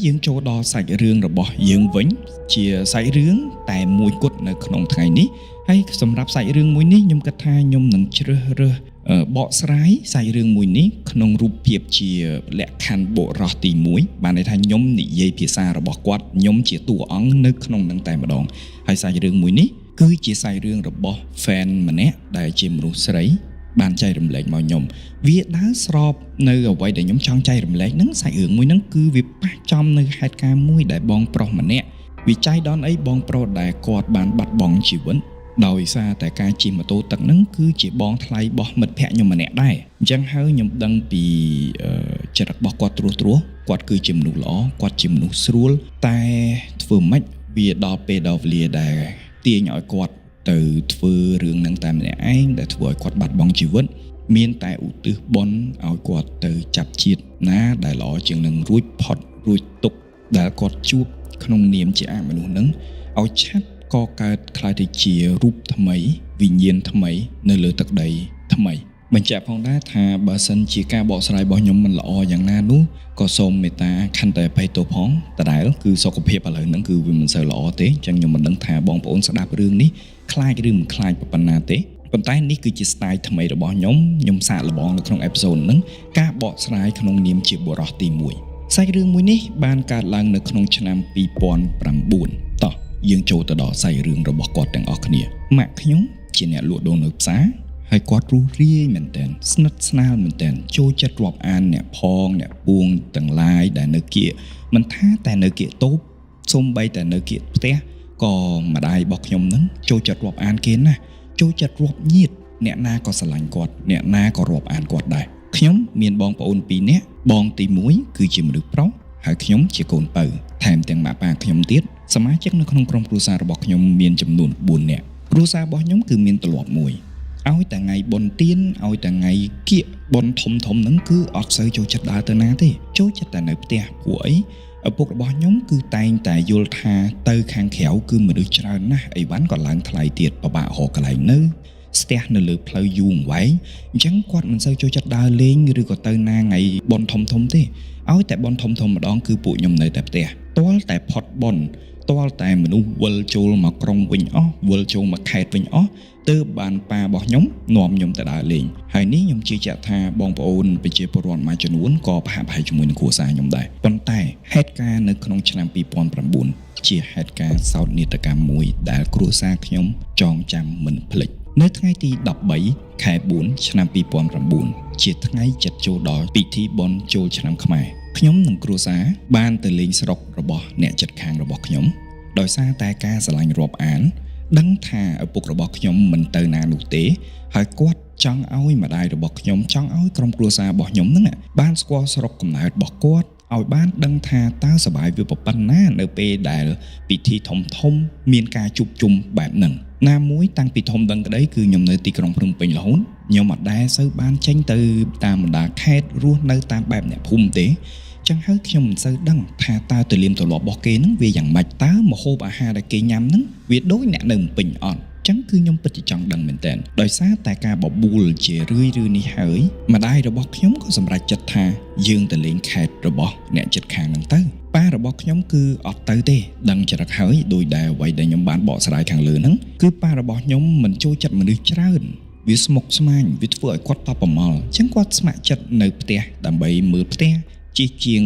យើងចូលដល់សាច់រឿងរបស់យើងវិញជាសាច់រឿងតែមួយគត់នៅក្នុងថ្ងៃនេះហើយសម្រាប់សាច់រឿងមួយនេះខ្ញុំគិតថាខ្ញុំនឹងជ្រើសរើសបកស្រាយសាច់រឿងមួយនេះក្នុងរូបភាពជាលក្ខខណ្ឌបុរសទី1បានន័យថាខ្ញុំនិយាយភាសារបស់គាត់ខ្ញុំជាតួអង្គនៅក្នុងនឹងតែម្ដងហើយសាច់រឿងមួយនេះគឺជាសាច់រឿងរបស់ fan ម្នាក់ដែលជាមនុស្សស្រីបានចែករំលែកមកខ្ញុំវាដើរស្របនៅអ្វីដែលខ្ញុំចង់ចែករំលែកហ្នឹងសាច់រឿងមួយហ្នឹងគឺវាប៉ះចំនៅហេតុការណ៍មួយដែលបងប្រុសម្នាក់វាចៃដន្យអីបងប្រុសដែលគាត់បានបាត់បង់ជីវិតដោយសារតែការជិះម៉ូតូទឹកហ្នឹងគឺជាបងថ្លៃរបស់មិត្តភក្តិខ្ញុំម្នាក់ដែរអញ្ចឹងហើយខ្ញុំដឹងពីចិត្តរបស់គាត់ត្រួសគាត់គឺជាមនុស្សល្អគាត់ជាមនុស្សស្រួលតែធ្វើម៉េចវាដល់ពេលដល់វេលាដែលទាញឲ្យគាត់ទៅធ្វើរឿងហ្នឹងតែម្នាក់ឯងដែលធ្វើឲ្យគាត់បាត់បង់ជីវិតមានតែឧទ្ទិសបុណ្យឲ្យគាត់ទៅចាប់ជាតិណាដែលល្អជាងនឹងរួចផុតរួចទុកដែលគាត់ជួបក្នុងនាមជាអមនុស្សហ្នឹងឲ្យឆាប់ក៏កើតខ្លាយទៅជារូបថ្មីវិញ្ញាណថ្មីនៅលើទឹកដីថ្មីបញ្ជាក់ផងដែរថាបើសិនជាការបកស្រាយរបស់ខ្ញុំមិនល្អយ៉ាងណានោះក៏សូមមេត្តាខន្តីអភ័យទោសផងដដែលគឺសុខភាពឥឡូវហ្នឹងគឺវាមិនសូវល្អទេអញ្ចឹងខ្ញុំមិនដឹងថាបងប្អូនស្ដាប់រឿងនេះខ្លាចឬមិនខ្លាចប៉ុណ្ណាទេប៉ុន្តែនេះគឺជា style ថ្មីរបស់ខ្ញុំសាកល្បងនៅក្នុងអេពីសូតហ្នឹងការបកស្រាយក្នុងនាមជាបុរសទី1សាច់រឿងមួយនេះបានកើតឡើងនៅក្នុងឆ្នាំ2009តោះយើងចូលទៅដល់សាច់រឿងរបស់គាត់ទាំងអស់គ្នាម៉ាក់ខ្ញុំជាអ្នកលក់ដូរនៅផ្សារហើយគាត់រស់រាយមែនតើស្និទ្ធស្នាលមែនតើចូលចិត្តរាប់អានអ្នកផងអ្នកពួងទាំងឡាយដែលនៅគៀកមិនថាតែនៅគៀកតូបសូម្បីតែនៅគៀកផ្ទះក៏ម្ដាយរបស់ខ្ញុំហ្នឹងចូលចិត្តរាប់អានគេណាចូលចិត្តរាប់ញាតិអ្នកណាក៏ស្រឡាញ់គាត់អ្នកណាក៏រាប់អានគាត់ដែរខ្ញុំមានបងប្អូន2នាក់បងទី1គឺជាមនុស្សប្រុសហើយខ្ញុំជាកូនពៅថែមទាំងម៉ាក់ប៉ាខ្ញុំទៀតសមាជិកនៅក្នុងក្រុមគ្រួសាររបស់ខ្ញុំមានចំនួន4នាក់គ្រួសាររបស់ខ្ញុំគឺមានទម្លាប់មួយឲ្យតែថ្ងៃបុណ្យទានឲ្យតែថ្ងៃគៀកបុណ្យធំហ្នឹងគឺអត់សូវចូលចិត្តដើរទៅណាទេចូលចិត្តតែនៅផ្ទះពួកអីឪពុករបស់ខ្ញុំគឺតែងតែយល់ថាទៅខាងក្រៅគឺមនុស្សច្រើនណាស់អីវ៉ាន់ក៏ឡើងថ្លៃទៀតពិបាករកកន្លែងនៅស្ទះនៅលើផ្លូវយូរអង្វែងអញ្ចឹងគាត់មិនសូវចូលចិត្តដើរលេងឬក៏ទៅណាថ្ងៃបុណ្យធំទេឲ្យតែបុណ្យធំម្ដងគឺពួកខ្ញុំនៅតែផ្ទះទាល់តែផុតបុណ្យទាល់តែមនុស្សវិលចូលមកក្រុងវិញអស់វិលចូលមកខេត្តវិញអស់ទើបបានប៉ារបស់ខ្ញុំនាំខ្ញុំទៅដើរលេងហើយនេះខ្ញុំជឿជាក់ថាបងប្អូនប្រជាពលរដ្ឋមួយចំនួនក៏ប្រហាក់ប្រហែលជាមួយនឹងគ្រួសារខ្ញុំដែរប៉ុន្តែហេតុការណ៍នៅក្នុងឆ្នាំ2009ជាហេតុការណ៍សោកនាដកម្មមួយដែលគ្រួសារខ្ញុំចងចាំមិនភ្លេចនៅថ្ងៃទី13ខែ4ឆ្នាំ2009ជាថ្ងៃជិតចូលដល់ពិធីបុណ្យចូលឆ្នាំខ្មែរខ្ញុំនិងគ្រួសារបានទៅលេងស្រុករបស់អ្នកជិតខាងរបស់ខ្ញុំដោយសារតែការស្រឡាញ់រាប់អានដឹងថាឪពុករបស់ខ្ញុំមិនទៅណានោះទេហើយគាត់ចង់ឲ្យម្ដាយរបស់ខ្ញុំចង់ឲ្យក្រុមគ្រួសាររបស់ខ្ញុំហ្នឹងបានស្គាល់ស្រុកកំណើតរបស់គាត់ឲ្យបានដឹងថាតើសប្បាយវាប៉ុណ្ណានៅពេលដែលពិធីធំមានការជួបជុំបែបហ្នឹងណាមួយតាំងពីធំដឹងក្តីគឺខ្ញុំនៅទីក្រុងភ្នំពេញរហូតខ្ញុំអត់ដែលសូវបានចេញទៅតាមបណ្ដាខេត្តរស់នៅតាមបែបអ្នកភូមិទេចឹងហើយខ្ញុំមិនសូវដឹងថាតើទលាមទម្លាប់របស់គេហ្នឹងវាយ៉ាងម៉េចតើម្ហូបអាហារដែលគេញ៉ាំហ្នឹងវាដូចអ្នកនៅភ្នំពេញអត់ចឹងគឺខ្ញុំពិតជាចង់ដឹងមែនតើដោយសារតែការបបួលជារឿយនេះហើយម្ដាយរបស់ខ្ញុំក៏សម្រេចចិត្តថាយើងទៅលេងខេត្តរបស់អ្នកជិតខាងហ្នឹងទៅប៉ារបស់ខ្ញុំគឺអត់ទៅទេដឹងចរិតហើយដោយដែលអ្វីដែលខ្ញុំបានបកស្រាយខាងលើហ្នឹងគឺប៉ារបស់ខ្ញុំមិនចូលចិត្តមនុស្សច្រើនវាស្មុគស្មាញវាធ្វើឲ្យគាត់តបប្រមល់ចឹងគាត់ស្ម័គ្រចិត្តនៅផ្ទះដើម្បីមើលផ្ទះជាជាង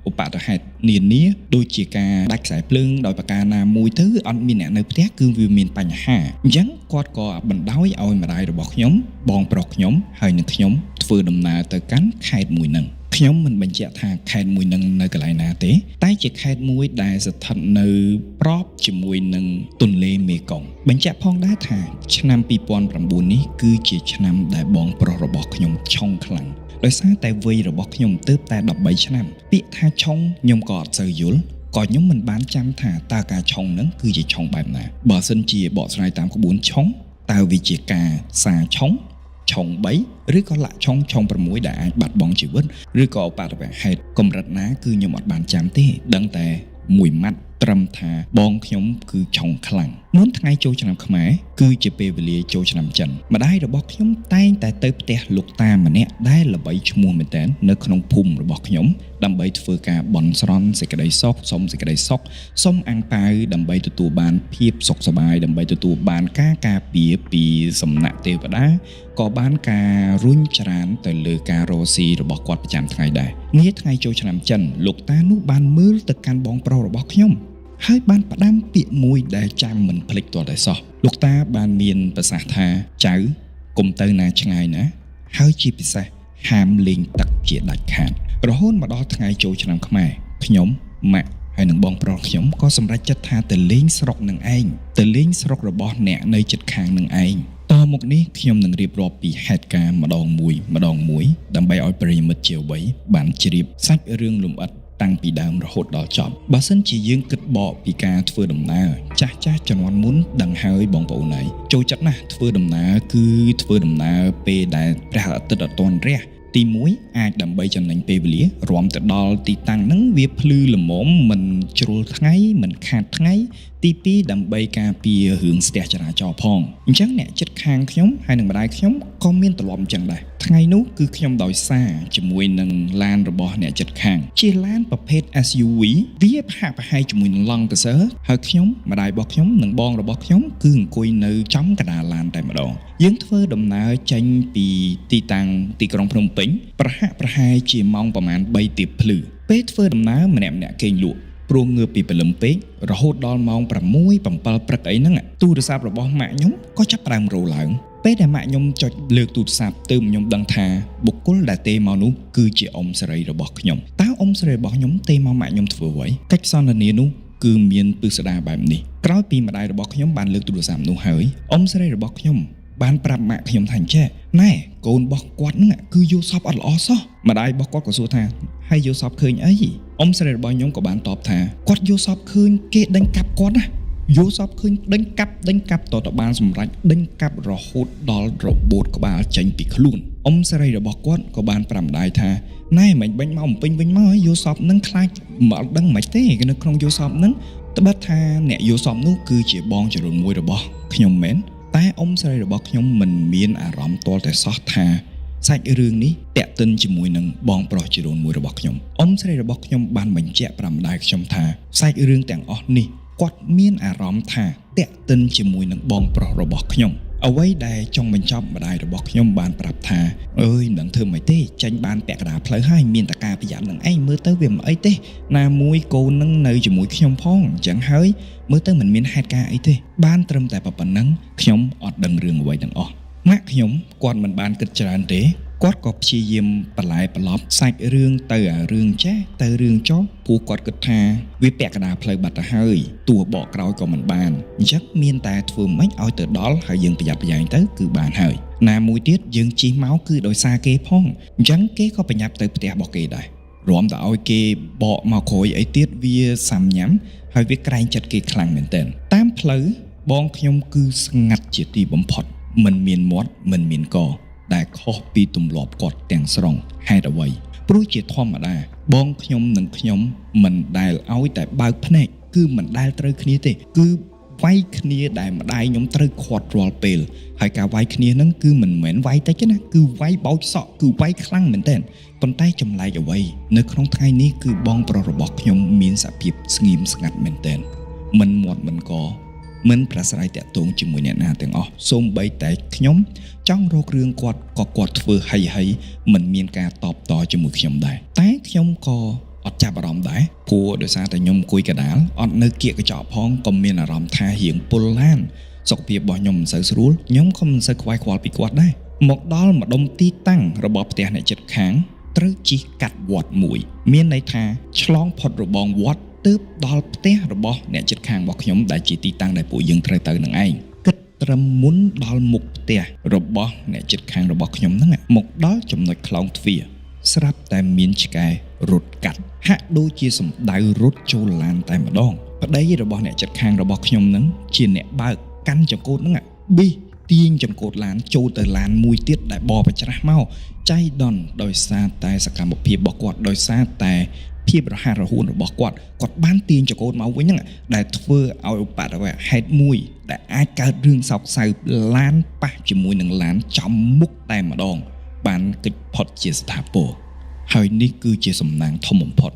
ឧបទ្ទហេតុនានាដូចជាការដាច់ខ្សែភ្លើងដោយប្រការណាមួយទៅអត់មានអ្នកនៅផ្ទះគឺវាមានបញ្ហាអញ្ចឹងគាត់ក៏បណ្ដោយឲ្យម្ដាយរបស់ខ្ញុំបងប្រុសខ្ញុំហើយនឹងខ្ញុំធ្វើដំណើរទៅកាន់ខេត្តមួយហ្នឹងខ្ញុំមិនបញ្ជាក់ថាខេត្តមួយហ្នឹងនៅកន្លែងណាទេតែជាខេត្តមួយដែលស្ថិតនៅប្របជាមួយនឹងទន្លេមេគង្គបញ្ជាក់ផងដែរថាឆ្នាំ2009នេះគឺជាឆ្នាំដែលបងប្រុសរបស់ខ្ញុំឆុងខ្លាំងដោយសារតែវ័យរបស់ខ្ញុំទើបតែ13ឆ្នាំពាក្យថាឆុងខ្ញុំក៏អត់សូវយល់ក៏ខ្ញុំមិនបានចាំថាតើការឆុងហ្នឹងគឺជាឆុងបែបណាបើសិនជាបកស្រាយតាមក្បួនឆុងតើវាជាការសារឆុងឆុង3ឬក៏លាក់ឆុង6ដែលអាចបាត់បង់ជីវិតឬក៏ឧបទ្ទវហេតុកម្រិតណាគឺខ្ញុំអត់បានចាំទេដឹងតែមួយម៉ាត់ត្រឹមថាបងខ្ញុំគឺឆុងខ្លាំង មុនថ្ងៃចូលឆ្នាំខ្មែរគឺជាពេលវេលាចូលឆ្នាំចិនម្ដាយរបស់ខ្ញុំតែងតែទៅផ្ទះលោកតាម្នាក់ដែលល្បីឈ្មោះមែនទែននៅក្នុងភូមិរបស់ខ្ញុំដើម្បីធ្វើការបន់ស្រន់សេចក្តីសុខសុំសេចក្តីសុខសុំអាំងប៉ាវដើម្បីទទួលបានភាពសុខសប្បាយដើម្បីទទួលបានការការពារពីសំណាក់ទេវតាក៏បានការរុញច្រានទៅលើការរស់ស៊ីរបស់គាត់ប្រចាំថ្ងៃដែរនាថ្ងៃចូលឆ្នាំចិនលោកតានោះបានមើលទៅកាន់បងប្រុសរបស់ខ្ញុំហើយបានផ្ដាំពាក្យមួយដែលចាំមិនភ្លេចទាល់តែសោះលោកតាបានមានប្រសាសន៍ថាចៅកុំទៅណាឆ្ងាយណាហើយជាពិសេសហាមលេងទឹកជាដាច់ខាតរហូតមកដល់ថ្ងៃចូលឆ្នាំខ្មែរខ្ញុំម៉ាក់ហើយនឹងបងប្រុសខ្ញុំក៏សម្រេចចិត្តថាទៅលេងស្រុកនឹងឯងទៅលេងស្រុករបស់អ្នកនៅជិតខាងនឹងឯងតមកនេះខ្ញុំនឹងរៀបរាប់ពីហេតុការណ៍ម្ដងមួយដើម្បីឲ្យប្រិយមិត្តជាអ្វីបានជ្រាបសាច់រឿងលម្អិតតាំងពីដើមរហូតដល់ចប់បើសិនជាយើងគិតបកពីការធ្វើដំណើរចាស់ជំនាន់មុនដឹងហើយបងប្អូនហើយចូលចិត្តណាស់ធ្វើដំណើរគឺធ្វើដំណើរពេលដែលព្រះអាទិត្យអត់ទាន់រះទី1អាចដើម្បីចំណេញពេលវេលារួមទៅដល់ទីតាំងហ្នឹងវាភ្លឺល្មមមិនជ្រុលថ្ងៃមិនខាតថ្ងៃទី2ដើម្បីការពាររឿងស្ទះចរាចរណ៍ផងអញ្ចឹងអ្នកចិត្តខាងខ្ញុំហើយនឹងម្ដាយខ្ញុំក៏មានទម្លាប់អញ្ចឹងដែរថ្ងៃនោះគឺខ្ញុំដោយសារជាមួយនឹងឡានរបស់អ្នកចិត្តខាងជាឡានប្រភេទ SUV វាហាក់ប្រហែលជាមួយនឹង Lancer ហើយខ្ញុំម្ដាយរបស់ខ្ញុំនិងបងរបស់ខ្ញុំគឺអង្គុយនៅចំកណ្ដាលឡានតែម្ដងយើងធ្វើដំណើរចេញពីទីតាំងទីក្រុងភ្នំពេញប្រហែលជាម៉ោងប្រហែល3ទៀបភ្លឺពេលធ្វើដំណើរម្នាក់គេងលក់ព្រោះងើបពីព្រលឹមពេករហូតដល់ម៉ោង6 7ព្រឹកអីហ្នឹងទូរស័ព្ទរបស់ម៉ាក់ខ្ញុំក៏ចាប់ផ្ដើមរោឡើងពេលដែលម៉ាក់ខ្ញុំចុចលើកទូរស័ព្ទទើបខ្ញុំដឹងថាបុគ្គលដែលទេមកនោះគឺជាអ៊ំសេរីរបស់ខ្ញុំតើអ៊ំសេរីរបស់ខ្ញុំទេមកម៉ាក់ខ្ញុំធ្វើអ្វីកិច្ចសន្ទនានោះគឺមានពិស្ដារបែបនេះក្រោយពីម្ដាយរបស់ខ្ញុំបានលើកទូរស័ព្ទនោះហើយអ៊ំសេរីរបស់ខ្ញុំបានប្រាប់ម៉ាក់ខ្ញុំថាអញ្ចេះណែកូនរបស់គាត់ហ្នឹងគឺយល់សពអត់ល្អសោះម្ដាយរបស់គាត់ក៏សួរថាហើយយល់សពឃើញអីអ៊ំស្រីរបស់ខ្ញុំក៏បានតបថាគាត់យល់សពឃើញគេដេញកាប់គាត់ណាយល់សពឃើញដេញកាប់តទៅបានសម្រេចដេញកាប់រហូតដល់របូតក្បាលចេញពីខ្លួនអ៊ំស្រីរបស់គាត់ក៏បានប្រាប់ម្ដាយថាណែមិនបាញ់មកបំពេញវិញមកយល់សពនឹងខ្លាចមិនអត់ដឹងមិនទេនៅក្នុងយល់សពនឹងត្បិតថាអ្នកយល់សពនោះគឺជាបងចរុនមួយរបស់ខ្ញុំមែនតែអ៊ំស្រីរបស់ខ្ញុំមិនមានអារម្មណ៍ទាល់តែសោះថាសាច់រឿងនេះតាក់ទិនជាមួយនឹងបងប្រុសជារូនមួយរបស់ខ្ញុំអ៊ំស្រីរបស់ខ្ញុំបានបញ្ជាក់ប្រាប់ម្ដាយខ្ញុំថាសាច់រឿងទាំងអស់នេះគាត់មានអារម្មណ៍ថាតាក់ទិនជាមួយនឹងបងប្រុសរបស់ខ្ញុំអ្វីដែលចង់បញ្ចប់ម្ដាយរបស់ខ្ញុំបានប្រាប់ថាអើយមិនដឹងធ្វើម៉េចទេចាញ់បានពាក់កណ្ដាលផ្លូវហើយមានតការប្រយ័ត្ននឹងឯងមើលទៅវាមិនអីទេណាមួយកូននឹងនៅជាមួយខ្ញុំផងអញ្ចឹងហើយមើលទៅមិនមានហេតុការអីទេបានត្រឹមតែប៉ុណ្្នឹងខ្ញុំអត់ដឹងរឿងអ្វីទាំងអស់ម៉ាក់ខ្ញុំគាត់មិនបានគិតច្រើនទេគាត់ក៏ព្យាយាមបន្លែបន្លប់សាច់រឿងទៅអារឿងចេះទៅរឿងចោះព្រោះគាត់គិតថាវាពាក់កណ្ដាលផ្លូវបាត់ទៅហើយទោះបកក្រោយក៏មិនបានអញ្ចឹងមានតែធ្វើម៉េចឲ្យទៅដល់ហើយយើងប្រយ័ត្នប្រយែងទៅគឺបានហើយណាមួយទៀតយើងជិះមកគឺដោយសារគេផងអញ្ចឹងគេក៏ប្រញាប់ទៅផ្ទះរបស់គេដែររួមទៅឲ្យគេបកមកក្រោយអីទៀតវាសាំញ៉ាំហើយវាក្រែងចិត្តគេខ្លាំងមែនទែនតាមផ្លូវបងខ្ញុំគឺស្ងាត់ជាទីបំផុតមិនមានមាត់មិនមានកដែលខុសពីទម្លាប់គាត់ទាំងស្រុងហេតុអ្វីព្រោះជាធម្មតាបងខ្ញុំនិងខ្ញុំមិនដែលឲ្យតែបើកភ្នែកគឺមិនដែលត្រូវគ្នាទេគឺវាយគ្នាដែលម្ដាយខ្ញុំត្រូវខាត់រាល់ពេលហើយការវាយគ្នាហ្នឹងគឺមិនមែនវាយតិចទេណាគឺវាយបោចសក់គឺវាយខ្លាំងមែនទែនប៉ុន្តែចម្លែកអ្វីនៅក្នុងថ្ងៃនេះគឺបងប្រុសរបស់ខ្ញុំមានសភាពស្ងៀមស្ងាត់មែនទែនមិនមាត់មិនកមិនប្រស្រ័យតាក់ទងជាមួយអ្នកណាទាំងអស់សូម្បីតែខ្ញុំចង់រករឿងគាត់ក៏គាត់ធ្វើហីមិនមានការតបតជាមួយខ្ញុំដែរតែខ្ញុំក៏អត់ចាប់អារម្មណ៍ដែរព្រោះដោយសារតែខ្ញុំអង្គុយកដាលអត់នៅគៀកកញ្ចក់ផងក៏មានអារម្មណ៍ថារៀងពុលឡានសុខភាពរបស់ខ្ញុំមិនសូវស្រួលខ្ញុំក៏មិនសូវខ្វាយខ្វល់ពីគាត់ដែរមកដល់ម្ដុំទីតាំងរបស់ផ្ទះអ្នកជិតខាងត្រូវជិះកាត់វត្តមួយមានន័យថាឆ្លងផុតរបងវត្តទើបដល់ផ្ទះរបស់អ្នកជិតខាងរបស់ខ្ញុំដែលជាទីតាំងដែលពួកយើងត្រូវទៅនឹងឯងគិតត្រឹមមុនដល់មុខផ្ទះរបស់អ្នកជិតខាងរបស់ខ្ញុំហ្នឹងមកដល់ចំណុចខ្លោងទ្វារស្រាប់តែមានឆ្កែរត់កាត់ហាក់ដូចជាសម្ដៅរត់ចូលឡានតែម្ដងប្តីរបស់អ្នកជិតខាងរបស់ខ្ញុំហ្នឹងជាអ្នកបើកកាន់ចង្កូតហ្នឹងប៊ីទាញចង្កូតឡានចូលទៅឡានមួយទៀតដែលបបច្រាស់មកចៃដន្យដោយសារតែសកម្មភាពរបស់គាត់ដោយសារតែភ ភាពរហ័សរហួនរបស់គាត់បានទាញចកូនមកវិញហ្នឹងដែលធ្វើឲ្យឧបទ្ទវហេតុមួយដែលអាចកើតរឿងសោកសៅឡានប៉ះជាមួយនឹងឡានចំមុខតែម្ដងបានគេចផុតជាស្ថាពរហើយនេះគឺជាសំណាងធំបំផុត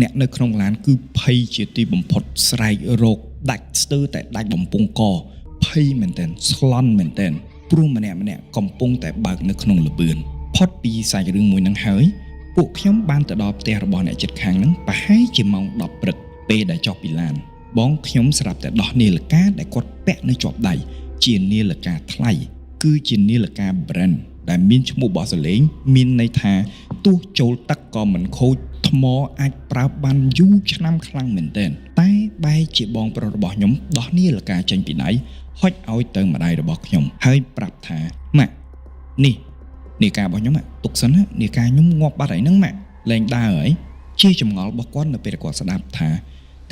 អ្នកនៅក្នុងឡានគឺភ័យជាទីបំផុតស្រែករោគដាច់ស្ទើរតែដាច់បំពង់កភ័យមែនទែនស្លន់មែនទែនព្រោះម្នាក់កំពុងតែបើកនៅក្នុងលបឿនផុតពីសាច់រឿងមួយហ្នឹងហើយពួកខ្ញុំបានទៅដល់ផ្ទះរបស់អ្នកជិតខាងហ្នឹងប្រហែលជាម៉ោង10ព្រឹកពេលដែលចុះពីឡានបងខ្ញុំស្រាប់តែដោះនាឡិកាដែលគាត់ពាក់នៅជាប់ដៃជានាឡិកាថ្លៃគឺជានាឡិកា brand ដែលមានឈ្មោះបោះសលេងមានន័យថាទោះចូលទឹកក៏មិនខូចថ្មអាចប្រើបានយូរឆ្នាំខ្លាំងមែនទែនតែបែរជាបងប្រុសរបស់ខ្ញុំដោះនាឡិកាចេញពីដៃហុចឲ្យទៅម្ដាយរបស់ខ្ញុំហើយប្រាប់ថាម៉ាក់នេះនាឡិការបស់ខ្ញុំទុកសិនណានាឡិកាខ្ញុំងាប់បាត់ហើយហ្នឹងម៉ាក់លែងដើរហើយជាចម្ងល់របស់គាត់នៅពេលគាត់ស្ដាប់ថា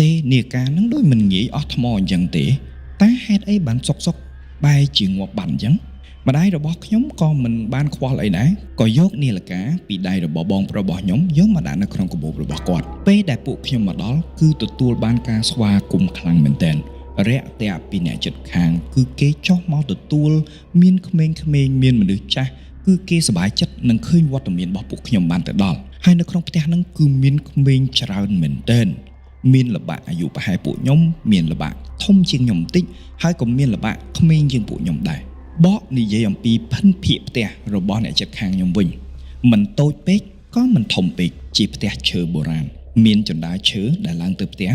ទេនាឡិកាហ្នឹងដូចមិនងាយអស់ថ្មអញ្ចឹងទេតែហេតុអីបានសុកបែរជាងាប់បាត់អញ្ចឹងម្ដាយរបស់ខ្ញុំក៏មិនបានខ្វល់អីដែរក៏យកនាឡិកាពីដៃរបស់បងប្រុសរបស់ខ្ញុំយកមកដាក់នៅក្នុងកាបូបរបស់គាត់ពេលដែលពួកខ្ញុំមកដល់គឺទទួលបានការស្វាគមន៍ខ្លាំងមែនទែនរាក់ទាក់ពីអ្នកជិតខាងគឺគេចុះមកទទួលមានក្មេងៗមានមនុស្សចាស់គឺគេសប្បាយចិត្តនឹងឃើញវត្តមានរបស់ពួកខ្ញុំបានទៅដល់ហើយនៅក្នុងផ្ទះហ្នឹងគឺមានក្មេងច្រើនមែនទែនមានលបាក់អាយុប្រហែលពួកខ្ញុំមានលបាក់ធំជាងខ្ញុំបន្តិចហើយក៏មានលបាក់ក្មេងជាងពួកខ្ញុំដែរបកនិយាយអំពីភិនភាគផ្ទះរបស់អ្នកជិតខាងខ្ញុំវិញមិនតូចពេកក៏មិនធំពេកជាផ្ទះឈើបុរាណមានជណ្ដើរឈើដែលឡើងទៅផ្ទះ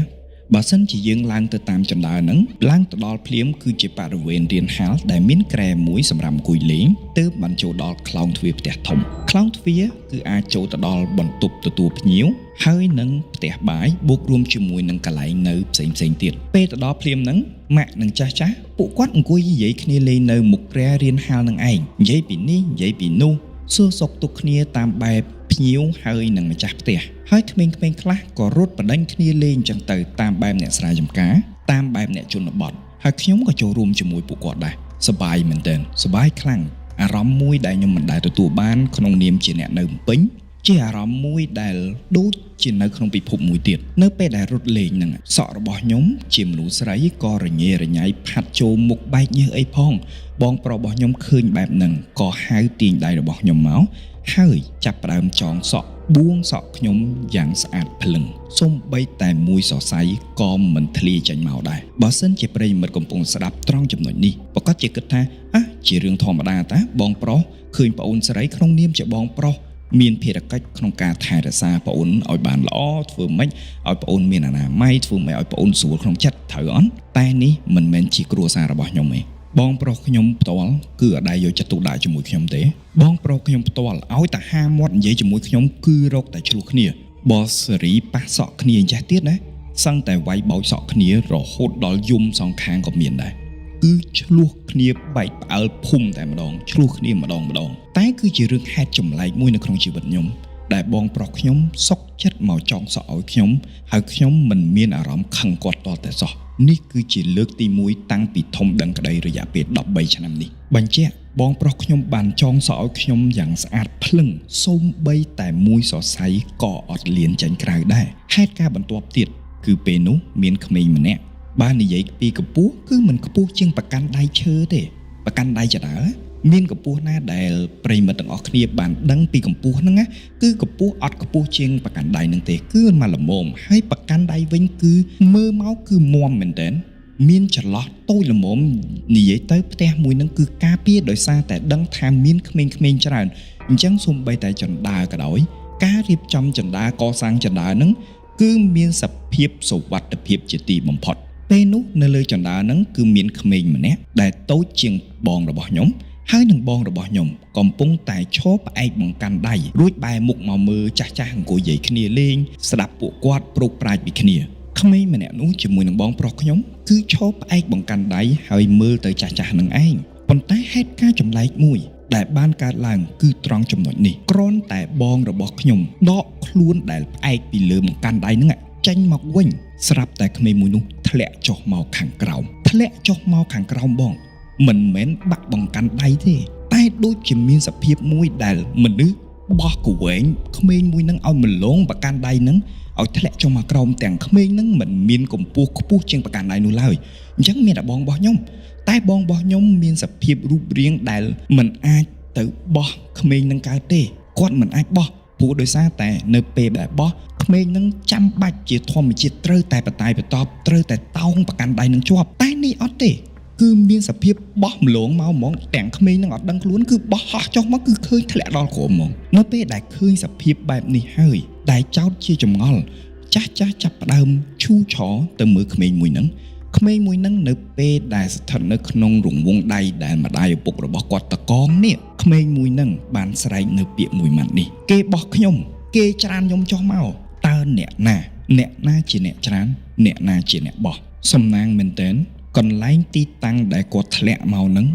បើសិនជាយើងឡើងទៅតាមជណ្ដើរហ្នឹងឡើងទៅដល់ភ្លាមគឺជាបរិវេណរានហាលដែលមានគ្រែមួយសម្រាប់អង្គុយលេងទើបបានចូលដល់ខ្លោងទ្វារផ្ទះធំខ្លោងទ្វារគឺអាចចូលទៅដល់បន្ទប់ទទួលភ្ញៀវហើយនឹងផ្ទះបាយបូករួមជាមួយនឹងកន្លែងនៅផ្សេងទៀតពេលទៅដល់ភ្លាមហ្នឹងម៉ាក់និងចាស់ពួកគាត់អង្គុយនិយាយគ្នាលេងនៅមុខគ្រែរានហាលនឹងឯងនិយាយពីនេះនិយាយពីនោះសួរសុខទុក្ខគ្នាតាមបែបភ្ញៀវហើយនឹងម្ចាស់ផ្ទះហើយក្មេងៗខ្លះក៏រត់បដិញគ្នាលេងចឹងទៅតាមបែបអ្នកស្រែចម្ការតាមបែបអ្នកជនបទហើយខ្ញុំក៏ចូលរួមជាមួយពួកគាត់ដែរសប្បាយមែនទែនសប្បាយខ្លាំងអារម្មណ៍មួយដែលខ្ញុំមិនដែលទទួលបានក្នុងនាមជាអ្នកនៅភ្នំពេញជាអារម្មណ៍មួយដែលដូចជានៅក្នុងពិភពមួយទៀតនៅពេលដែលរត់លេងហ្នឹងសក់របស់ខ្ញុំជាមនុស្សស្រីក៏រញ៉េរញ៉ៃផាត់ចូលមុខបែកញើសអីផងបងប្រុសរបស់ខ្ញុំឃើញបែបហ្នឹងក៏ហៅទាញដៃរបស់ខ្ញុំមកហើយចាប់ផ្ដើមចងសក់បួងសក់ខ្ញុំយ៉ាងស្អាតភ្លឹងសូម្បីតែមួយសរសៃក៏មិនធ្លាចេញមកដែរបើសិនជាប្រិយមិត្តកំពុងស្ដាប់ត្រង់ចំណុចនេះប្រកាសជាគិតថាជារឿងធម្មតាតាបងប្រុសឃើញប្អូនស្រីក្នុងនាមជាបងប្រុសមានភារកិច្ចក្នុងការថែរក្សាប្អូនឲ្យបានល្អធ្វើម៉េចឲ្យប្អូនមានអនាម័យធ្វើម៉េចឲ្យប្អូនស្រួលក្នុងចិត្តត្រូវអត់តែនេះមិនមែនជាគ្រួសាររបស់ខ្ញុំទេបងប្រុសខ្ញុំផ្ទាល់គឺអត់ដែលយកចិត្តទុកដាក់ជាមួយខ្ញុំទេបងប្រុសខ្ញុំផ្ទាល់ឲ្យតែហាមាត់និយាយជាមួយខ្ញុំគឺរកតែឆ្លោះគ្នាបោះសេរីប៉ះសក់គ្នាអញ្ចេះទៀតណាសឹងតែវាយបោចសក់គ្នារហូតដល់យំសងខាងក៏មានដែរគឺឆ្លោះគ្នាបែកផ្អើលភូមិតែម្ដងឆ្លោះគ្នាម្ដងតែគឺជារឿងហេតុចម្លែកមួយនៅក្នុងជីវិតខ្ញុំដែលបងប្រុសខ្ញុំសុកចិត្តមកចងសក់ឲ្យខ្ញុំហើយខ្ញុំមិនមានអារម្មណ៍ខឹងគាត់តតែសោះនេះគឺជាលើកទី1តាំងពីធំដឹងក្តីរយៈពេល13ឆ្នាំនេះបញ្ជាក់បងប្រុសខ្ញុំបានចងសក់ឲ្យខ្ញុំយ៉ាងស្អាតភ្លឹងសូម្បីតែមួយសរសៃក៏អត់លៀនចេញក្រៅដែរហេតុការបន្ទាប់ទៀតគឺពេលនោះមានក្មេងម្នាក់បាននិយាយពីកម្ពស់គឺមិនខ្ពស់ជាងប្រកាន់ដៃឈើទេប្រកាន់ដៃចដើមានកម្ពស់ណាដែលប្រិយមិត្តទាំងអស់គ្នាបានដឹងពីកម្ពស់ហ្នឹងណាគឺកម្ពស់អត់ខ្ពស់ជាងប្រកាន់ដៃហ្នឹងទេគឺមកល្មមហើយប្រកាន់ដៃវិញគឺមើលមកគឺមាំមែនតើមានចន្លោះតូចល្មមនិយាយទៅផ្ទះមួយហ្នឹងគឺការពារដោយសារតែដឹងថាមានក្មេងៗច្រើនអញ្ចឹងសូម្បីតែចន្ទាក៏ដោយការរៀបចំចន្ទាកសាងចន្ទាហ្នឹងគឺមានសភាពសុវត្ថិភាពជាទីបំផុតពេលនោះនៅលើចន្ទាហ្នឹងគឺមានក្មេងម្នាក់ដែលតូចជាងបងរបស់ខ្ញុំហើយនឹងបងរបស់ខ្ញុំកំពុងតែឈរផ្អែកបង្កាន់ដៃរួចបែរមុខមកមើលចាស់អង្គុយនិយាយគ្នាលេងស្ដាប់ពួកគាត់ប្រូកប្រាជ្ញពីគ្នាក្មេងម្នាក់នោះជាមួយនឹងបងប្រុសខ្ញុំគឺឈរផ្អែកបង្កាន់ដៃហើយមើលទៅចាស់នឹងឯងប៉ុន្តែហេតុការចម្លែកមួយដែលបានកើតឡើងគឺត្រង់ចំណុចនេះគ្រាន់តែបងរបស់ខ្ញុំដកខ្លួនដែលផ្អែកពីលើបង្កាន់ដៃហ្នឹងចេញមកវិញស្រាប់តែក្មេងមួយនោះធ្លាក់ចុះមកខាងក្រោមបងមិនមែនបាក់បង្កាន់ដៃទេតែដូចជាមានសភាពមួយដែលមនុស្សបោះកវែងក្មេងមួយនឹងឲ្យមលងបង្កាន់ដៃនឹង ឲ្យធ្លាក់ចុះមកក្រោមទាំងក្មេងហ្នឹងមិនមានកម្ពស់ខ្ពស់ជាងប្រកាន់ដៃនោះឡើយអញ្ចឹងមានតែបងរបស់ខ្ញុំតែបងរបស់ខ្ញុំមានសភាពរូបរាងដែលមិនអាចទៅបោះក្មេងនឹងកើតទេគាត់មិនអាចបោះព្រោះដោយសារតែនៅពេលដែលបោះក្មេងនឹងចាំបាច់ជាធម្មជាតិត្រូវតែបតាយបតបត្រូវតែតោងប្រកាន់ដៃនឹងជាប់តែនេះអត់ទេគឺមានសភាពបោះម្លងមកហ្មងទាំងក្មេងនឹងអត់ដឹងខ្លួនគឺបោះហោះចុះមកគឺឃើញធ្លាក់ដល់ក្រោមហ្មងនៅពេលដែលឃើញសភាពបែបនេះហើយដែលចោតជាចម្ងល់ចាស់ចាប់ផ្ដើមឈូឆរទៅមើលក្មេងមួយហ្នឹងនៅពេលដែលស្ថិតនៅក្នុងរង្វង់ដៃដែលម្ដាយឪពុករបស់គាត់តកងនេះក្មេងមួយហ្នឹងបានស្រែកនៅពាក្យមួយម៉ាត់នេះគេបោះខ្ញុំគេច្រានខ្ញុំចុះមកតើអ្នកណាជាអ្នកច្រានអ្នកណាជាអ្នកបោះសំណាងមែនតើកន្លែងទីតាំងដែលគាត់ធ្លាក់មកហ្នឹង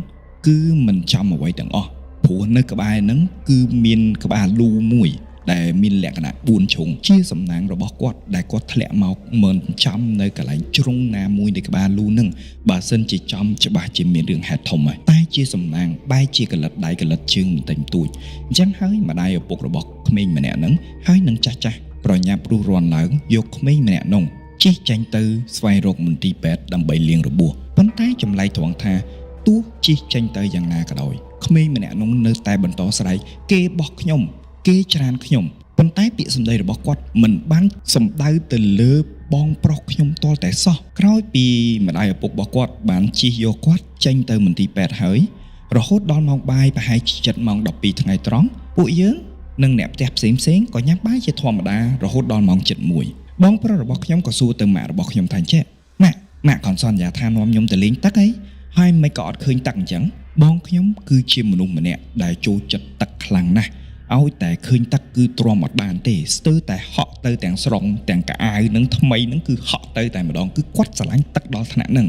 គឺមិនចំអ្វីទាំងអស់ព្រោះនៅក្បែរហ្នឹងគឺមានក្បាលលូមួយដែលមានលក្ខណៈ4ជ្រុងជាសំណាងរបស់គាត់ដែលគាត់ធ្លាក់មកមិនចំនៅកន្លែងជ្រុងណាមួយនៃក្បាលលូហ្នឹងបើសិនជាចំច្បាស់ជាមានរឿងហេតុធំហើយតែជាសំណាងបែរជាកលិតដៃកលិតជើងបន្តិចបន្តួចអញ្ចឹងហើយម្ដាយឪពុករបស់ក្មេងម្នាក់ហ្នឹងហើយនឹងចាស់ប្រញាប់រុះរាន់ឡើងយកក្មេងម្នាក់នោះជិះចេញទៅស្វែងរកមន្ទីរពេទ្យដើម្បីលាងរបួសប៉ុន្តែចម្លែកត្រង់ថាទោះជិះចេញទៅយ៉ាងណាក៏ដោយក្មេងម្នាក់នោះនៅតែបន្តស្រែកគេបោះខ្ញុំគេច្រានខ្ញុំប៉ុន្តែពាក្យសម្ដីរបស់គាត់មិនបានសំដៅទៅលើបងប្រុសខ្ញុំទាល់តែសោះក្រោយពីម្ដាយឪពុករបស់គាត់បានជិះយកគាត់ចេញទៅមន្ទីរពេទ្យហើយរហូតដល់ម៉ោងបាយប្រហែលជា7ម៉ោង12ថ្ងៃត្រង់ពួកយើងនិងអ្នកផ្ទះផ្សេងក៏ញ៉ាំបាយជាធម្មតារហូតដល់ម៉ោង7:01បងប្រុសរបស់ខ្ញុំក៏សួរទៅម៉ាក់របស់ខ្ញុំថាចេះម៉ាក់គាត់សន្យាថានាំខ្ញុំទៅលេងទឹកអីហើយមិនក៏អត់ឃើញទឹកអញ្ចឹងបងខ្ញុំគឺជាមនុស្សម្នាក់ដែលចូលចិត្តទឹកខ្លាំងណាស់ឲ្យតែឃើញទឹកគឺទ្រាំអត់បានទេស្ទើរតែហក់ទៅទាំងស្រុងទាំងកៅអៅនឹងថ្មីនឹងគឺហក់ទៅតែម្ដងគឺគាត់ស្រឡាញ់ទឹកដល់ថ្នាក់ហ្នឹង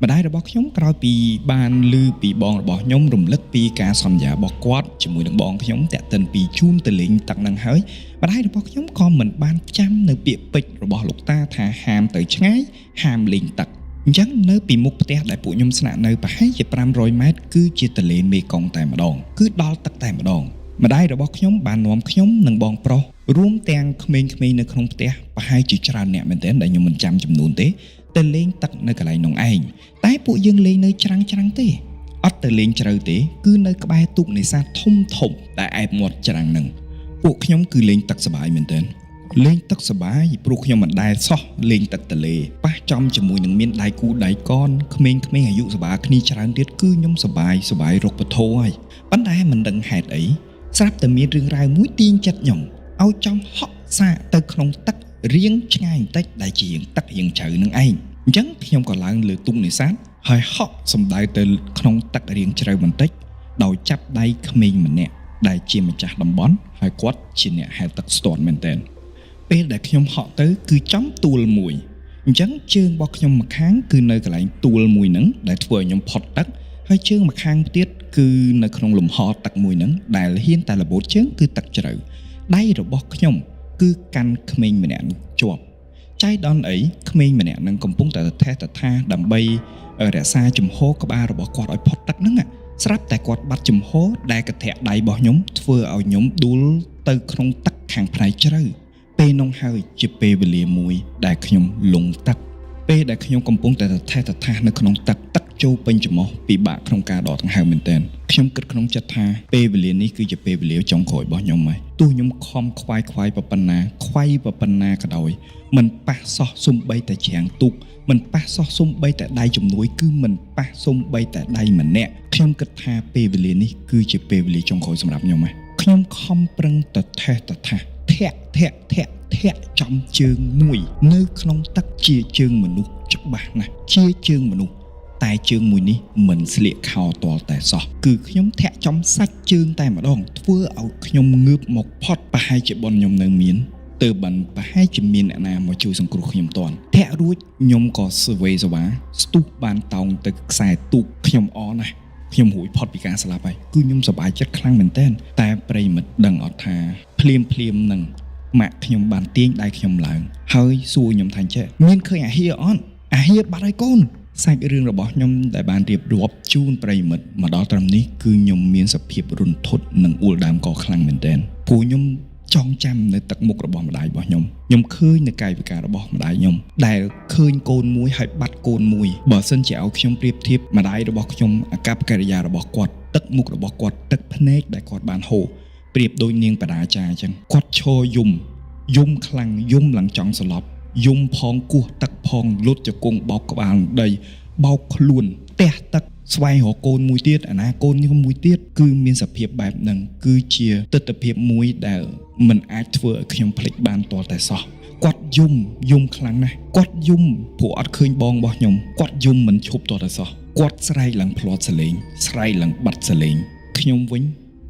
ម្ដាយរបស់ខ្ញុំក្រោយពីបានឮពីបងរបស់ខ្ញុំរំលឹកពីការសន្យារបស់គាត់ជាមួយនឹងបងខ្ញុំតាក់ទិនពីជូនទៅលេងទឹកហ្នឹងហើយម្ដាយរបស់ខ្ញុំក៏មិនបានចាំនៅពាក្យពេចន៍របស់លោកតាថាហាមទៅឆ្ងាយហាមលេងទឹកអញ្ចឹងនៅពីមុខផ្ទះដែលពួកខ្ញុំស្នាក់នៅប្រហែលជា500ម៉ែត្រគឺជាទន្លេមេគង្គតែម្ដងគឺដល់ទឹកតែម្ដងម្ដាយរបស់ខ្ញុំបាននាំខ្ញុំនិងបងប្រុសរួមទាំងក្មេងៗនៅក្នុងផ្ទះប្រហែលជាច្រើនអ្នកមែនទែនដែលខ្ញុំមិនចាំចំនួនទេទៅលេងទឹកនៅកន្លែងនោះឯងតែពួកយើងលេងនៅច្រាំងទេអត់ទៅលេងជ្រៅទេគឺនៅក្បែរទូកនេសាទធំដែលឯបមាត់ច្រាំងហ្នឹងពួកខ្ញុំគឺលេងទឹកសប្បាយមែនទែនលេងទឹកសប្បាយព្រោះខ្ញុំមិនដែលសោះលេងទឹកទន្លេប៉ះចំជាមួយនឹងមានដៃគូដៃកនក្មេងៗអាយុសប្បាយគ្នាច្រើនទៀតគឺខ្ញុំសប្បាយរកពធហើយប៉ុន្តែមិនដឹងហេតុអីស្រាប់តែមានរឿងរ៉ាវមួយទាញចិត្តខ្ញុំឲ្យចង់ហក់សាកទៅក្នុងទឹករៀងឆ្ងាយបន្តិចដែលជាទឹករៀងជ្រៅនឹងឯងអញ្ចឹងខ្ញុំក៏ឡើងលើទូកនេសាទហើយហក់សំដៅទៅក្នុងទឹករៀងជ្រៅបន្តិចដោយចាប់ដៃក្មេងម្នាក់ដែលជាម្ចាស់តំបន់ហើយគាត់ជាអ្នកហែលទឹកស្ទាត់មែនទែនពេលដែលខ្ញុំហក់ទៅគឺចំទួលមួយអញ្ចឹងជើងរបស់ខ្ញុំម្ខាងគឺនៅកន្លែងទួលមួយហ្នឹងដែលធ្វើឲ្យខ្ញុំផុតទឹកហើយជើងម្ខាងទៀតគឺនៅក្នុងលំហទឹកមួយហ្នឹងដែលហ៊ានតែលបូតជើងគឺទឹកជ្រៅដៃរបស់ខ្ញុំគឺកាន់ក្មេងម្នាក់នោះជាប់ចៃដន្យអីក្មេងម្នាក់ហ្នឹងកំពុងតែថេះថាដើម្បីរក្សាជំហរក្បាលរបស់គាត់ឲ្យផុតទឹកហ្នឹងស្រាប់តែគាត់បាត់ជំហរដែលកន្ធាក់ដៃរបស់ខ្ញុំធ្វើឲ្យខ្ញុំដួលទៅក្នុងទឹកខាងផ្នែកជ្រៅពេលនោះហើយជាពេលវេលាមួយដែលខ្ញុំលង់ទឹកពេលដែលខ្ញុំកំពុងតែថេះថានៅក្នុងទឹកចូលពេញច្រមុះពិបាកក្នុងការដកដង្ហើមមែនទែនខ្ញុំគិតក្នុងចិត្តថាពេលវេលានេះគឺជាពេលវេលាចុងក្រោយរបស់ខ្ញុំហើយទោះខ្ញុំខំខ្វាយប៉ុណ្ណាក៏ដោយមិនប៉ះសោះសំបីតែច្រាំងទូកមិនប៉ះសោះសំបីតែដៃជំនួយគឺមិនប៉ះសំបីតែដៃម្នាក់ខ្ញុំគិតថាពេលវេលានេះគឺជាពេលវេលាចុងក្រោយសម្រាប់ខ្ញុំហើយខ្ញុំខំប្រឹងតែថេះថាធាក់ចំជើងមួយនៅក្នុងទឹកជាជើងមនុស្សច្បាស់ណាស់ជាជើងមនុស្សតែជើងមួយនេះមិនស្លៀកខោទាល់តែសោះគឺខ្ញុំធាក់ចំសាច់ជើងតែម្ដងធ្វើឲ្យខ្ញុំងើបមកផុតប្រហែលជាបនខ្ញុំនៅមានទើបបានប្រហែលជាមានអ្នកណាមកជួយសង្គ្រោះខ្ញុំតាន់ធាក់រួចខ្ញុំក៏ស្វេសវ៉ាស្ទុះបានតោងទៅខ្សែទូកខ្ញុំអរណាស់ខ្ញុំរួចផុតពីការស្លាប់ហើយគឺខ្ញុំសប្បាយចិត្តខ្លាំងមែនទែនតែប្រិមិត្តដឹងអត់ថាភ្លាមនឹងម៉ាក់ខ្ញុំបានទាញដៃខ្ញុំឡើងហើយសួរខ្ញុំថាចេះមានឃើញអាហៀអត់អាហៀបាត់ហើយកូនសាច់រឿងរបស់ខ្ញុំដែលបានរៀបរាប់ជូនប្រិមិត្តមកដល់ត្រឹមនេះគឺខ្ញុំមានសភាពរន្ធត់និងអួលដើមកខ្លាំងមែនទែនព្រោះខ្ញុំ ចងចាំនៅទឹកមុខរបស់ម្ដាយរបស់ខ្ញុំឃើញនៅកាយវិការរបស់ម្ដាយខ្ញុំដែលឃើញកូនមួយហើយបាត់កូនមួយបើសិនជាឲ្យខ្ញុំប្រៀបធៀបម្ដាយរបស់ខ្ញុំអាកប្បកិរិយារបស់គាត់ទឹកមុខរបស់គាត់ទឹកភ្នែកដែលគាត់បានហូរប្រៀបដូចនាងបដាចាអញ្ចឹងគាត់ឈរយំខ្លាំងយំឡើងចង់ស្លាប់យំផងគោះទឹកផងលុតជង្គង់បោកក្បាលដីបោកខ្លួនទះទឹកស្វែងរកកូនមួយទៀតអាណាកូននេះមួយទៀតគឺមានសភាពបែបហ្នឹងគឺជាទស្សនវិជ្ជាមួយដែលមិនអាចធ្វើឲ្យខ្ញុំភ្លេចបានទាល់តែសោះគាត់យំខ្លាំងណាស់គាត់យំព្រោះអត់ឃើញបងរបស់ខ្ញុំគាត់យំមិនឈប់ទាល់តែសោះគាត់ស្រែកឡើងផ្លាត់សលេងស្រែកឡើងបាត់សលេងខ្ញុំវិញ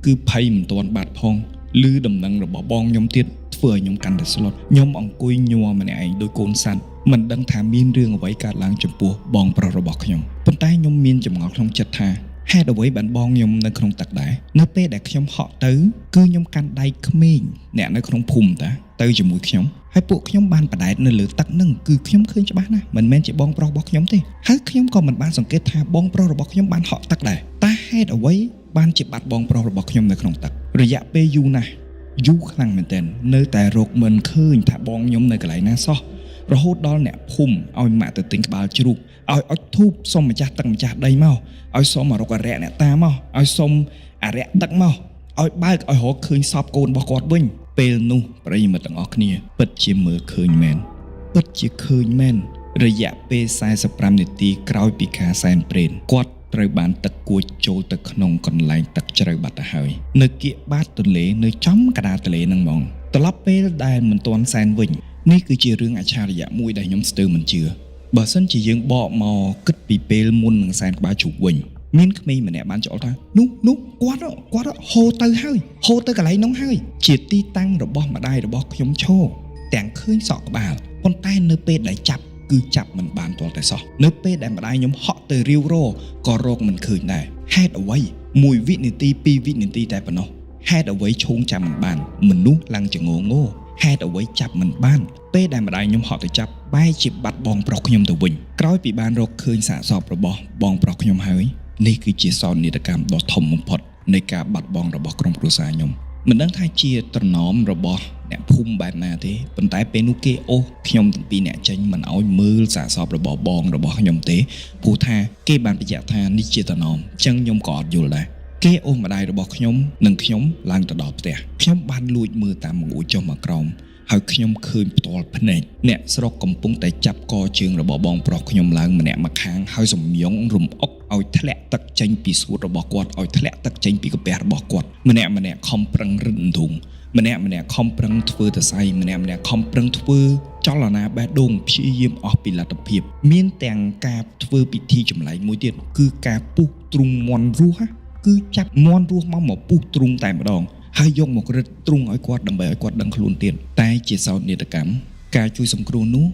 គឺភ័យមិនទាន់បាត់ផងឮដំណឹងរបស់បងខ្ញុំទៀតធ្វើឲ្យខ្ញុំកាន់តែស្លុតខ្ញុំអង្គុយញ័រម្នាក់ឯងដូចកូនសត្វមិនដឹងថាមានរឿងអ្វីកើតឡើងចំពោះបងប្រុសរបស់ខ្ញុំប៉ុន្តែខ្ញុំមានចម្ងល់ក្នុងចិត្តថាហេតុអ្វីបានបងខ្ញុំនៅក្នុងទឹកដែរនៅពេលដែលខ្ញុំហក់ទៅគឺខ្ញុំកាន់ដៃក្មេងអ្នកនៅក្នុងភូមិតាទៅជាមួយខ្ញុំហើយពួកខ្ញុំបានបដែតនៅលើទឹកហ្នឹងគឺខ្ញុំឃើញច្បាស់ណាស់មិនមែនជាបងប្រុសរបស់ខ្ញុំទេហើយខ្ញុំក៏មិនបានសង្កេតថាបងប្រុសរបស់ខ្ញុំបានហក់ទឹកដែរតែហេតុអ្វីបានជាបាត់បងប្រុសរបស់ខ្ញុំនៅក្នុងទឹករយៈពេលយូរណាស់យូរខ្លាំងមែនទែននៅតែរកមិនឃើញថាបងខ្ញុំនៅកន្លែងណាសោះរហូតដល់អ្នកភូមិឲ្យម៉ាក់ទៅទិញក្បាលជ្រូកឲ្យអុជធូបសុំម្ចាស់ទឹកម្ចាស់ដីមកឲ្យសុំរកអរិយអ្នកតាមកឲ្យសុំអរិយទឹកមកឲ្យបើកឲ្យរកឃើញសពកូនរបស់គាត់វិញពេលនោះប្រិយមិត្តទាំងអស់គ្នាពិតជាមើលឃើញមែនពិតជាឃើញមែនរយៈពេល45នាទីក្រោយពីការសែនព្រេនគាត់ត្រូវបានទឹកគួចចូលទៅក្នុងកន្លែងទឹកជ្រៅបាត់ទៅហើយនៅគៀកបាតទន្លេនៅចំកណ្ដាលទន្លេហ្នឹងហ្មងត្រឡប់ពេលដែលមិនទាន់សែនវិញនេះគឺជារឿងអច្ឆរិយៈមួយដែលខ្ញុំស្ទើរមិនជឿបើសិនជាយើងបកមកគិតពីពេលមុននឹងសែនក្បាលជ្រូកវិញមានក្មេងម្នាក់បានច្អល់ថានោះគាត់ហូរទៅហើយកន្លែងនោះហើយជាទីតាំងរបស់ម្ដាយរបស់ខ្ញុំឈរទាំងឃើញសក់ក្បាលប៉ុន្តែនៅពេលដែលចាប់គឺចាប់មិនបានទាល់តែសោះនៅពេលដែលម្ដាយខ្ញុំហក់ទៅរាវរក៏រកមិនឃើញដែរហេតុអ្វី1វិនាទី2វិនាទីតែប៉ុណ្ណោះហេតុអ្វីឈោងចាំមិនបានមនុស្សឡើងចងងហេតុអ្វីចាប់មិនបានពេលដែលម្ដាយខ្ញុំហក់ទៅចាប់បែរជាបាត់បងប្រុសខ្ញុំទៅវិញក្រោយពីបានរកឃើញសាកសពរបស់បងប្រុសខ្ញុំហើយនេះគឺជាសោកនាដកម្មដ៏ធំបំផុតនៃការបាត់បង់របស់ក្រុមគ្រួសារខ្ញុំមិនដឹងថាជាត្រណមរបស់អ្នកភូមិបែបណាទេប៉ុន្តែពេលនោះគេអូសខ្ញុំទាំងពីរអ្នកចេញមិនឲ្យមើលសាកសពរបស់បងរបស់ខ្ញុំទេព្រោះថាគេបានបញ្ជាក់ថានេះជាត្រណមអញ្ចឹងខ្ញុំក៏អត់យល់ដែរគេអូសម្ដាយរបស់ខ្ញុំនិងខ្ញុំឡើងទៅដល់ផ្ទះខ្ញុំបានលួចមើលតាមបង្អួចចុះមកក្រោមហើយខ្ញុំឃើញផ្ទាល់ភ្នែកអ្នកស្រុកកំពុងតែចាប់កជើងរបស់បងប្រុសខ្ញុំឡើងម្នាក់មកខាងហើយសំយងរំអុកឲ្យធ្លាក់ទឹកចេញពីសួតរបស់គាត់ឲ្យធ្លាក់ទឹកចេញពីកាពះរបស់គាត់ម្នាក់ខំប្រឹងរឹតធុងម្នាក់ខំប្រឹងធ្វើតសៃម្នាក់ខំប្រឹងធ្វើចលនាបេះដូងព្យាយាមអស់ពីលទ្ធភាពមានទាំងការធ្វើពិធីចម្លែកមួយទៀតគឺការពុះទ្រុងមន់រស់គឺចាប់មន់រស់មកពុះទ្រុងតែម្ដងហើយយកមករឹតទ្រុងឲ្យគាត់ដើម្បីឲ្យគាត់ដឹងខ្លួនទៀតតែជាសោកនាដកម្មការជួយសង្គ្រោះនោះ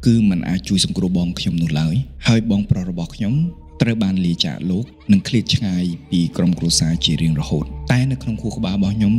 គឺมันអាចជួយសង្គ្រោះបងខ្ញុំនោះឡើយហើយបងប្រុសរបស់ខ្ញុំត្រូវបានលាចាកលោកនិងឃ្លាតឆ្ងាយពីក្រុមគ្រួសារជារៀងរហូតតែនៅក្នុងខួរក្បាលរបស់ខ្ញុំ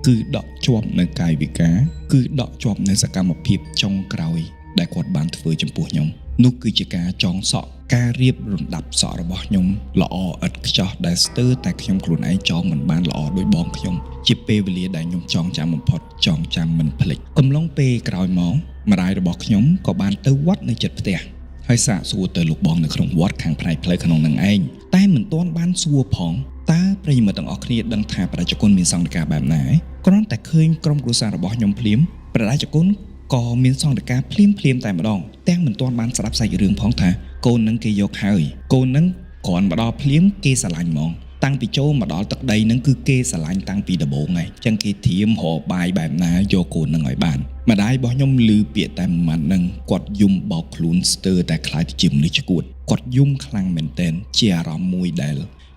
គឺដកជាប់នៅកាយវិការគឺដកជាប់នៅសកម្មភាពចុងក្រោយដែលគាត់បានធ្វើចំពោះខ្ញុំនោះគឺជាការចងសក់ការរៀបរំដាប់សក់របស់ខ្ញុំល្អឥតខ្ចោះដែលស្ទើរតែខ្ញុំខ្លួនឯងចងមិនបានល្អដោយបងខ្ញុំជាពេលវេលាដែលខ្ញុំចងចាំបំផុតចងចាំមិនភ្លេចកំឡុងពេលក្រោយមកម្ដាយរបស់ខ្ញុំក៏បានទៅវត្តនៅជិតផ្ទះហើយសាកសួរទៅលោកបងនៅក្នុងវត្តខាងផ្នែកផ្លូវក្នុងនឹងឯងតែមិនទាន់បានសួរផងតើប្រិយមិត្តទាំងអស់គ្នាដឹងថាប្រជាជនមានសង្ឃការបែបណាគ្រាន់តែឃើញក្រុមគ្រួសាររបស់ខ្ញុំភ្លាមប្រជាជនក៏មានសង្ឃការភ្លាមតែម្ដងទាំងមិនទាន់បានស្ដាប់សាច់រឿងផងថាកូននឹងគេយកហើយកូននឹងគ្រាន់មកដល់ភ្លាមគេស្រឡាញ់ហ្មងតាំងពីចូលមកដល់ទឹកដីនឹងគឺគេស្រឡាញ់តាំងពីដំបូងហើយអញ្ចឹងគេធៀមរកបាយបែបណាយកកូននឹងឲ្យបានម្ដាយរបស់ខ្ញុំឮពាក្យតែមួយម៉ាត់នឹងគាត់យំបោកខ្លួនស្ទើរតែខ្លាចជាមនុស្សឈួតគាត់យំខ្លាំងមែនទែនជាអារម្មណ៍មួយដែល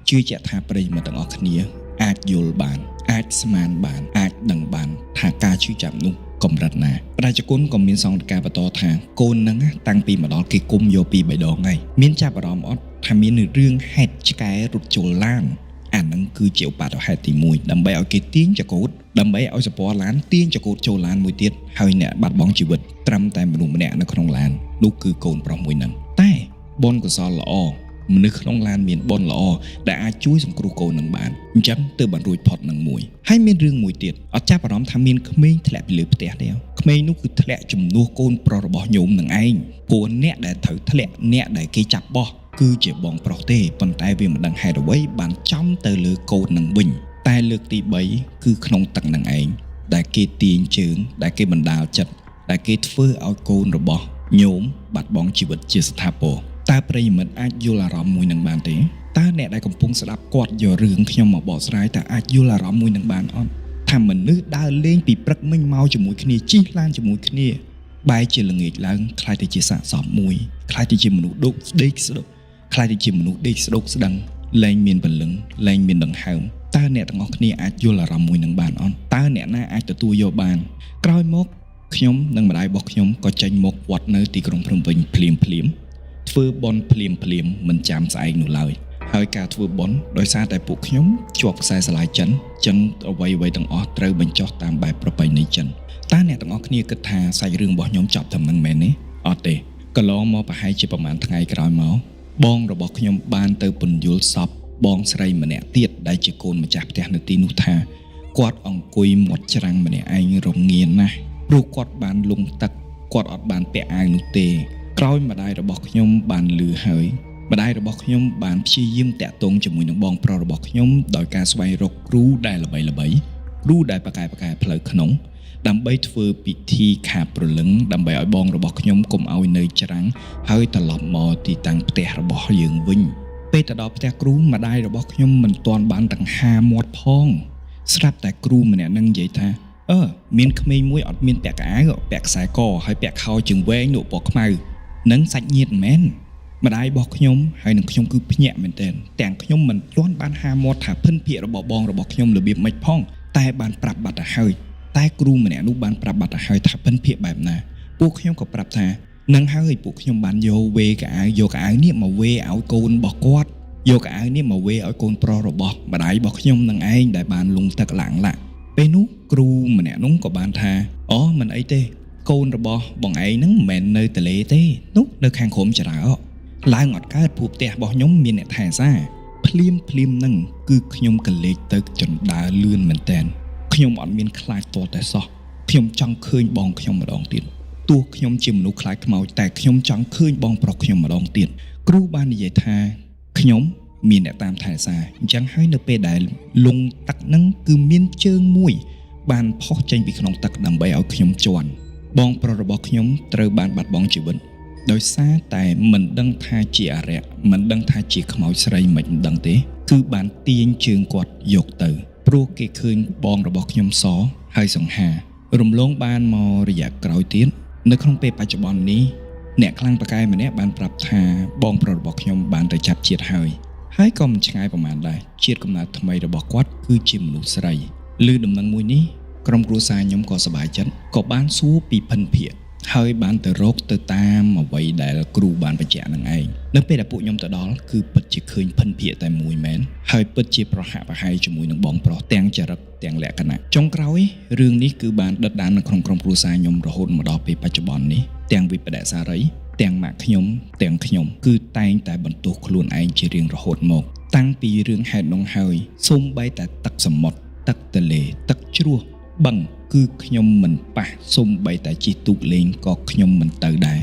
ជឿជាក់ថាប្រិយមិត្តទាំងអស់គ្នាអាចយល់បានអាចស្មានបានអាចដឹងបានថាការជឿចាប់នោះកម្រិតណាប្រជាជនក៏មានសង្កេតការបន្តថាកូននឹងតាំងពីមកដល់គេគុំយកពី3ដងហើយមានចាប់អារម្មណ៍អត់ថាមានរឿងហេតុឆ្កែរត់ចូលឡានអានឹងគឺជាឧបទ្ទហេតុទី1ដើម្បីឲ្យគេទាញចកូតដើម្បីឲ្យសពរឡានទាញចកូតចូលឡានមួយទៀតហើយអ្នកបាត់បង់ជីវិតត្រឹមតែមនុស្សម្នាក់នៅក្នុងឡាននោះគឺកូនប្រុសមួយនឹងតែបុណ្យកុសលល្អ មនុស្សក្នុងឡានមានបុណ្យល្អដែលអាចជួយសង្គ្រោះកូននឹងបានអញ្ចឹងទើបបានរួចផុតនឹងមួយហើយមានរឿងមួយទៀតអត់ចាប់អារម្មណ៍ថាមានក្មេងធ្លាក់ពីលើផ្ទះទេក្មេងនោះគឺធ្លាក់ជំនួសកូនប្រុសរបស់ញោមនឹងឯងព្រោះអ្នកដែលត្រូវធ្លាក់អ្នកដែលគេចាប់បោះគឺជាបងប្រុសទេប៉ុន្តែវាមិនដឹងហេតុអ្វីបានចំទៅលើកូននឹងវិញតែលើកទី3គឺក្នុងទឹកនឹងឯងដែលគេទាញជើងដែលគេបណ្ដាលចិត្តដែលគេធ្វើឲ្យកូនរបស់ញោមបាត់បង់ជីវិតជាស្ថាពរតើប្រិយមិត្តអាចយល់អារម្មណ៍មួយនឹងបានទេតើអ្នកដែលកំពុងស្ដាប់គាត់យករឿងខ្ញុំមកបកស្រាយតើអាចយល់អារម្មណ៍មួយនឹងបានអត់ថាមនុស្សដើរលេងពីព្រឹកមិញមកជាមួយគ្នាជិះឡានជាមួយគ្នាបែរជាល្ងាចឡើងខ្លាចទៅជាសាកសពមួយខ្លាចទៅជាមនុស្សដុកស្ដេកស្ដុកខ្លាចទៅជាមនុស្សដេកស្ដុកស្ដឹងលែងមានពលឹងលែងមានដង្ហើមតើអ្នកទាំងអស់គ្នាអាចយល់អារម្មណ៍មួយនឹងបានអត់តើអ្នកណាអាចទទួលយកបានក្រោយមកខ្ញុំនិងម្ដាយរបស់ខ្ញុំក៏ចេញមកវត្តនៅទីក្រុងភ្នំពេញភ្លាមធ្វើបន់ភ្លាមមិនចាំស្អែកនោះឡើយហើយការធ្វើបន់ដោយសារតែពួកខ្ញុំជាប់ខ្សែស្រឡាយចិនចឹងអ្វីទាំងអស់ត្រូវបញ្ចុះតាមបែបប្រពៃណីចិនតើអ្នកទាំងអស់គ្នាគិតថាសាច់រឿងរបស់ខ្ញុំចប់តែប៉ុណ្្នឹងមែនទេអត់ទេកន្លងមកប្រហែលជាប្រហែលថ្ងៃក្រោយមកបងរបស់ខ្ញុំបានទៅពន្យល់សពបងស្រីម្នាក់ទៀតដែលជាកូនម្ចាស់ផ្ទះនៅទីនោះថាគាត់អង្គុយមាត់ច្រាំងម្នាក់ឯងរងាណាស់ព្រោះគាត់បានលង់ទឹកគាត់អត់បានពាក់អាវនោះទេក្រោយម្ដាយរបស់ខ្ញុំបានលឺហើយម្ដាយរបស់ខ្ញុំបានព្យាយាមតាក់ទងជាមួយនឹងបងប្រុសរបស់ខ្ញុំដោយការស្វែងរកគ្រូដែលល្បីគ្រូដែលប៉ាកែផ្លូវក្នុងដើម្បីធ្វើពិធីខាបព្រលឹងដើម្បីឲ្យបងរបស់ខ្ញុំកុំឲ្យនៅច្រាំងហើយត្រឡប់មកទីតាំងផ្ទះរបស់យើងវិញពេលទៅដល់ផ្ទះគ្រូម្ដាយរបស់ខ្ញុំមិនទាន់បានដង្ហាមាត់ផងស្រាប់តែគ្រូម្នាក់នឹងនិយាយថាមានក្មេងមួយអត់មានពាក់កៅអៅពាក់ខ្សែកហើយពាក់ខោជើងវែងនោះពណ៌ខ្មៅនឹងសាច់ញាតិមែនម្ដាយរបស់ខ្ញុំហើយនឹងខ្ញុំគឺភ្ញាក់មែនទែនទាំងខ្ញុំមិនទាន់បានហាមាត់ថាភិនភាគរបស់បងរបស់ខ្ញុំរបៀបម៉េចផងតែបានប្រាប់បាត់ទៅហើយតែគ្រូម្នាក់នោះបានប្រាប់បាត់ទៅហើយថាភិនភាគបែបណាពួកខ្ញុំក៏ប្រាប់ថានឹងហើយពួកខ្ញុំបានយកវេកៅអៅនេះមកវេឲ្យកូនរបស់គាត់យកកៅអៅនេះមកវេឲ្យកូនប្រុសរបស់ម្ដាយរបស់ខ្ញុំនឹងឯងដែលបានលង់ទឹកឡាក់ពេលនោះគ្រូម្នាក់នោះក៏បានថាមិនអីទេកូនរបស់បងឯងហ្នឹងមិនមែននៅទលេទេនោះនៅខាងក្រុមចរាឡើងអត់កើតព្រោះផ្ទះរបស់ខ្ញុំមានអ្នកថែសារភ្លាមហ្នឹងគឺខ្ញុំក៏លេចទៅចណ្ដើរលឿនមែនតើខ្ញុំអត់មានខ្លាចតតែសោះខ្ញុំចង់ឃើញបងខ្ញុំម្ដងទៀតទោះខ្ញុំជាមនុស្សខ្លាចខ្មោចតែខ្ញុំចង់ឃើញបងប្រុសខ្ញុំម្ដងទៀតគ្រូបាននិយាយថាខ្ញុំមានអ្នកតាមថែសារអញ្ចឹងហើយនៅពេលដែលលង់ទឹកហ្នឹងគឺមានជើងមួយបានផុសចេញពីក្នុងទឹកដើម្បីឲ្យខ្ញុំជន់បងប្រុសរបស់ខ្ញុំត្រូវបានបាត់បង់ជីវិតដោយសារតែមិនដឹងថាជាអរិយមិនដឹងថាជាខ្មោចស្រីមិនដឹងទេគឺបានទាញជើងគាត់យកទៅព្រោះគេឃើញបងរបស់ខ្ញុំសហើយសង្ហារំលងបានមករយៈក្រោយទៀតនៅក្នុងពេលបច្ចុប្បន្ននេះអ្នកខ្លាំងប៉ាកែម្នាក់បានប្រាប់ថាបងប្រុសរបស់ខ្ញុំបានទៅចាប់ជាតិហើយក៏មិនឆ្ងាយប្រហែលដែរជាតិកំណើតថ្មីរបស់គាត់គឺជាមនុស្សស្រីឮដំណឹងមួយនេះក្រុមគ្រួសារខ្ញុំក៏សប្បាយចិត្តក៏បានសួរពីភិនភាគហើយបានទៅរកទៅតាមអ្វីដែលគ្រូបានបញ្ជាក់នឹងឯងនៅពេលដែលពួកខ្ញុំទៅដល់គឺពិតជាឃើញភិនភាគតែមួយមែនហើយពិតជាប្រហាក់ប្រហែលជាមួយនឹងបងប្រុសទាំងចរិតទាំងលក្ខណៈចុងក្រោយរឿងនេះគឺបានដិតដាននៅក្នុងក្រុមគ្រួសារខ្ញុំរហូតមកដល់ពេលបច្ចុប្បន្ននេះទាំងវិបដិសារីទាំងម៉ាក់ខ្ញុំទាំងខ្ញុំគឺតែងតែបន្ទោសខ្លួនឯងជារៀងរហូតមកតាំងពីរឿងហេតុនោះហើយសូម្បីតែទឹកសមុទ្រទឹកទន្លេទឹកជ្រោះបឹងគឺខ្ញុំមិនប៉ះសូម្បីតែជិះទូកលេងក៏ខ្ញុំមិនទៅដែរ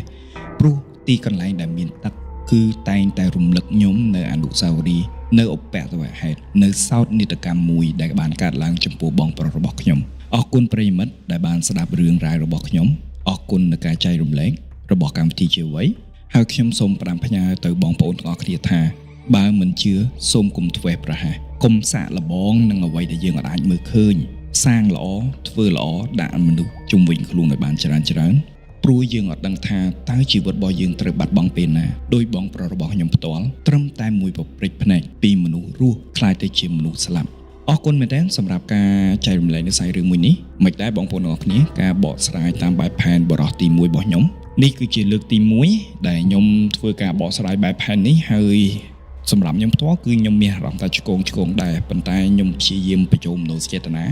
ព្រោះទីកន្លែងដែលមានទឹកគឺតែងតែរំលឹកខ្ញុំនៅអនុស្សាវរីយ៍នៅឧបទ្ទវហេតុនៅសោកនាដកម្មមួយដែលបានកើតឡើងចំពោះបងប្រុសរបស់ខ្ញុំអរគុណប្រិយមិត្តដែលបានស្ដាប់រឿងរ៉ាវរបស់ខ្ញុំអរគុណនឹងការចែករំលែករបស់កម្មវិធីជាអ្វីហើយខ្ញុំសូមផ្ដាំផ្ញើទៅបងប្អូនទាំងអស់គ្នាថាបើមិនជឿសូមកុំធ្វេសប្រហែសកុំសាកល្បងនឹងអ្វីដែលយើងអាចមើលឃើញសាងល្អធ្វើល្អដាក់មនុស្សជុំវិញខ្លួនឲ្យបានច្រើនព្រោះយើងអត់ដឹងថាតើជីវិតរបស់យើងត្រូវបាត់បង់ពេលណាដោយបងប្រុសរបស់ខ្ញុំផ្ទាល់ត្រឹមតែមួយប្រព្រឹត្តភ្នែកពីមនុស្សរស់ខ្លាចទៅជាមនុស្សស្លាប់អរគុណមែនទែនសម្រាប់ការចែករំលែកនៅសាច់រឿងមួយនេះមិនដែរបងប្អូនទាំងអស់គ្នាការបកស្រាយតាមបែបផែនបរិះទី1របស់ខ្ញុំនេះគឺជាលើកទី1ដែលខ្ញុំធ្វើការបកស្រាយបែបផែននេះហើយសម្រាប់ខ្ញុំផ្ទាល់គឺខ្ញុំមានអារម្មណ៍ថាឆ្កងដែរប៉ុន្តែខ្ញុំព្យាយាមបញ្ចូលមនោសញ្ចេតនា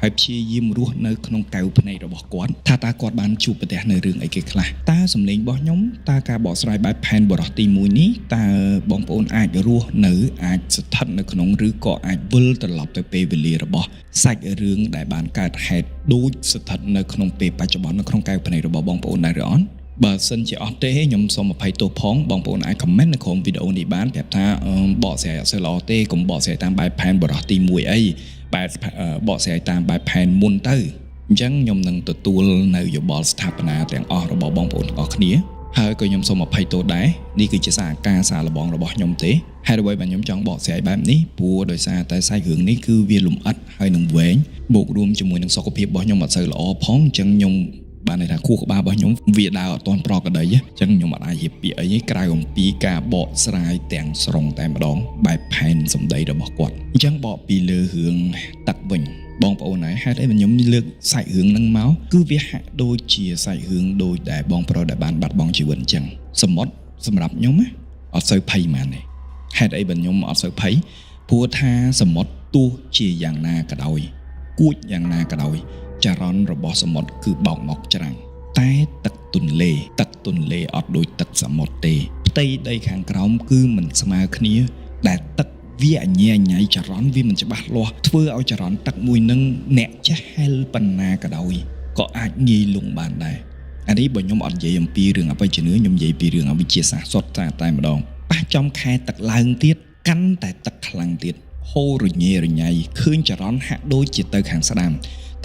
ហ ហើយព្យាយាមរស់នៅក្នុងកែវភ្នែករបស់គាត់ថាតើគាត់បានជួបប្រទះនៅរឿងអីគេខ្លះតើសម្លេងរបស់ខ្ញុំតើការបកស្រាយបែបផែនបរោះទី1នេះតើបងប្អូនអាចរស់នៅអាចស្ថិតនៅក្នុងឬក៏អាចវិលត្រឡប់ទៅពេលវេលារបស់សាច់រឿងដែលបានកើតហេតុដូចស្ថិតនៅក្នុងពេលបច្ចុប្បន្ននៅក្នុងកែវភ្នែករបស់បងប្អូនដែរឬអត់បើសិនជាអត់ទេខ្ញុំសូមអភ័យទោសផងបងប្អូនអាច comment នៅក្រោមវីដេអូនេះបានប្រាប់ថាបកស្រាយអត់សូវល្អទេកុំបកស្រាយតាមបែបផែនបរោះទី1អីបែបបកស្រាយតាមបែបផែនមុនទៅអញ្ចឹងខ្ញុំនឹងទទួលនៅយោបល់ស្ថាបនាទាំងអស់របស់បងប្អូនទាំងអស់គ្នាហើយក៏ខ្ញុំសូមអភ័យទោសដែរនេះគឺជាសារការសារលបងរបស់ខ្ញុំទេហេតុអ្វីបានខ្ញុំចង់បកស្រាយបែបនេះព្រោះដោយសារតែសាច់រឿងនេះគឺវាលំអិតហើយនឹងវែងបូករួមជាមួយនឹងសុខភាពរបស់ខ្ញុំអត់សូវល្អផងអញ្ចឹងខ្ញុំបានន័យថាខួរក្បាលរបស់ខ្ញុំវាដើរអត់ទាន់ប្រក្រតីអញ្ចឹងខ្ញុំអត់អាចរៀបពាក្យអីក្រៅអំពីការបកស្រាយទាំងស្រុងតែម្ដងបែបផែនសម្ដីរបស់គាត់អញ្ចឹងបកពីលើរឿងទឹកវិញបងប្អូនហើយហេតុអីខ្ញុំលើកសាច់រឿងហ្នឹងមកគឺវាហាក់ដូចជាសាច់រឿងដូចដែលបងប្រុសដែលបានបាត់បង់ជីវិតអញ្ចឹងសមុទ្រសម្រាប់ខ្ញុំអត់សូវភ័យហ្មងទេហេតុអីបើខ្ញុំអត់សូវភ័យព្រោះថាសមុទ្រទោះជាយ៉ាងណាក៏ដោយគួចយ៉ាងណាក៏ដោយចរន្តរបស់សមុទ្រគឺបោកមកច្រាំងតែទឹកទន្លេអត់ដូចទឹកសមុទ្រទេផ្ទៃដីខាងក្រោមគឺមិនស្មើគ្នាដែលទឹកវាអញ្ញាញ៉ៃចរន្តវាមិនច្បាស់លាស់ធ្វើឲ្យចរន្តទឹកមួយនឹងអ្នកចេះហែលប៉ុណ្ណាក៏ដោយក៏អាចងាយលង់បានដែរអានេះបើខ្ញុំអត់និយាយអំពីរឿងអបិជ្ជនឿខ្ញុំនិយាយពីរឿងអវិជ្ជាសាស្ត្រសុទ្ធតែម្ដងប៉ះចំខែទឹកឡើងទៀតកាន់តែទឹកខ្លាំងទៀតហូររញ៉េរញ៉ៃឃើញចរន្តហាក់ដូចជាទៅខាងស្ដាំ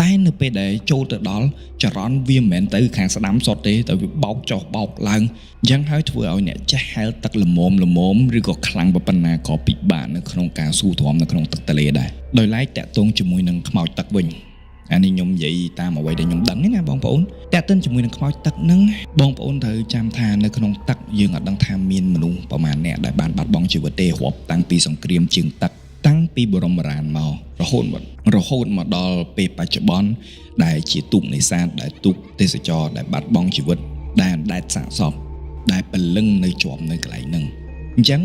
តែនៅពេលដែលចូលទៅដល់ចរន្តវាមិនមែនទៅខាងស្ដាំសុទ្ធទេតែវាបោកចុះបោកឡើងអញ្ចឹងហើយធ្វើឲ្យអ្នកចេះហែលទឹកល្មមឬក៏ខ្លាំងប៉ុណ្ណាក៏ពិបាកនៅក្នុងការស៊ូទ្រាំនៅក្នុងទឹកទន្លេដែរដោយឡែកតាក់ទងជាមួយនឹងខ្មោចទឹកវិញអានេះខ្ញុំនិយាយតាមអ្វីដែលខ្ញុំដឹងណាបងប្អូនតាក់ទិនជាមួយនឹងខ្មោចទឹកហ្នឹងបងប្អូនត្រូវចាំថានៅក្នុងទឹកយើងអត់ដឹងថាមានមនុស្សប្រមាណអ្នកដែលបានបាត់បង់ជីវិតទេរាប់តាំងពីសង្គ្រាមជើងទឹកតាំងពីបរមរានមករហូតមកដល់ពេលបច្ចុប្បន្នដែលជាទូកនេសាទដែលទូកទេសចរដែលបាត់បង់ជីវិតដែលអណ្ដែតសាកសពដែលពលឹងនៅជាប់នៅកន្លែងហ្នឹងអញ្ចឹង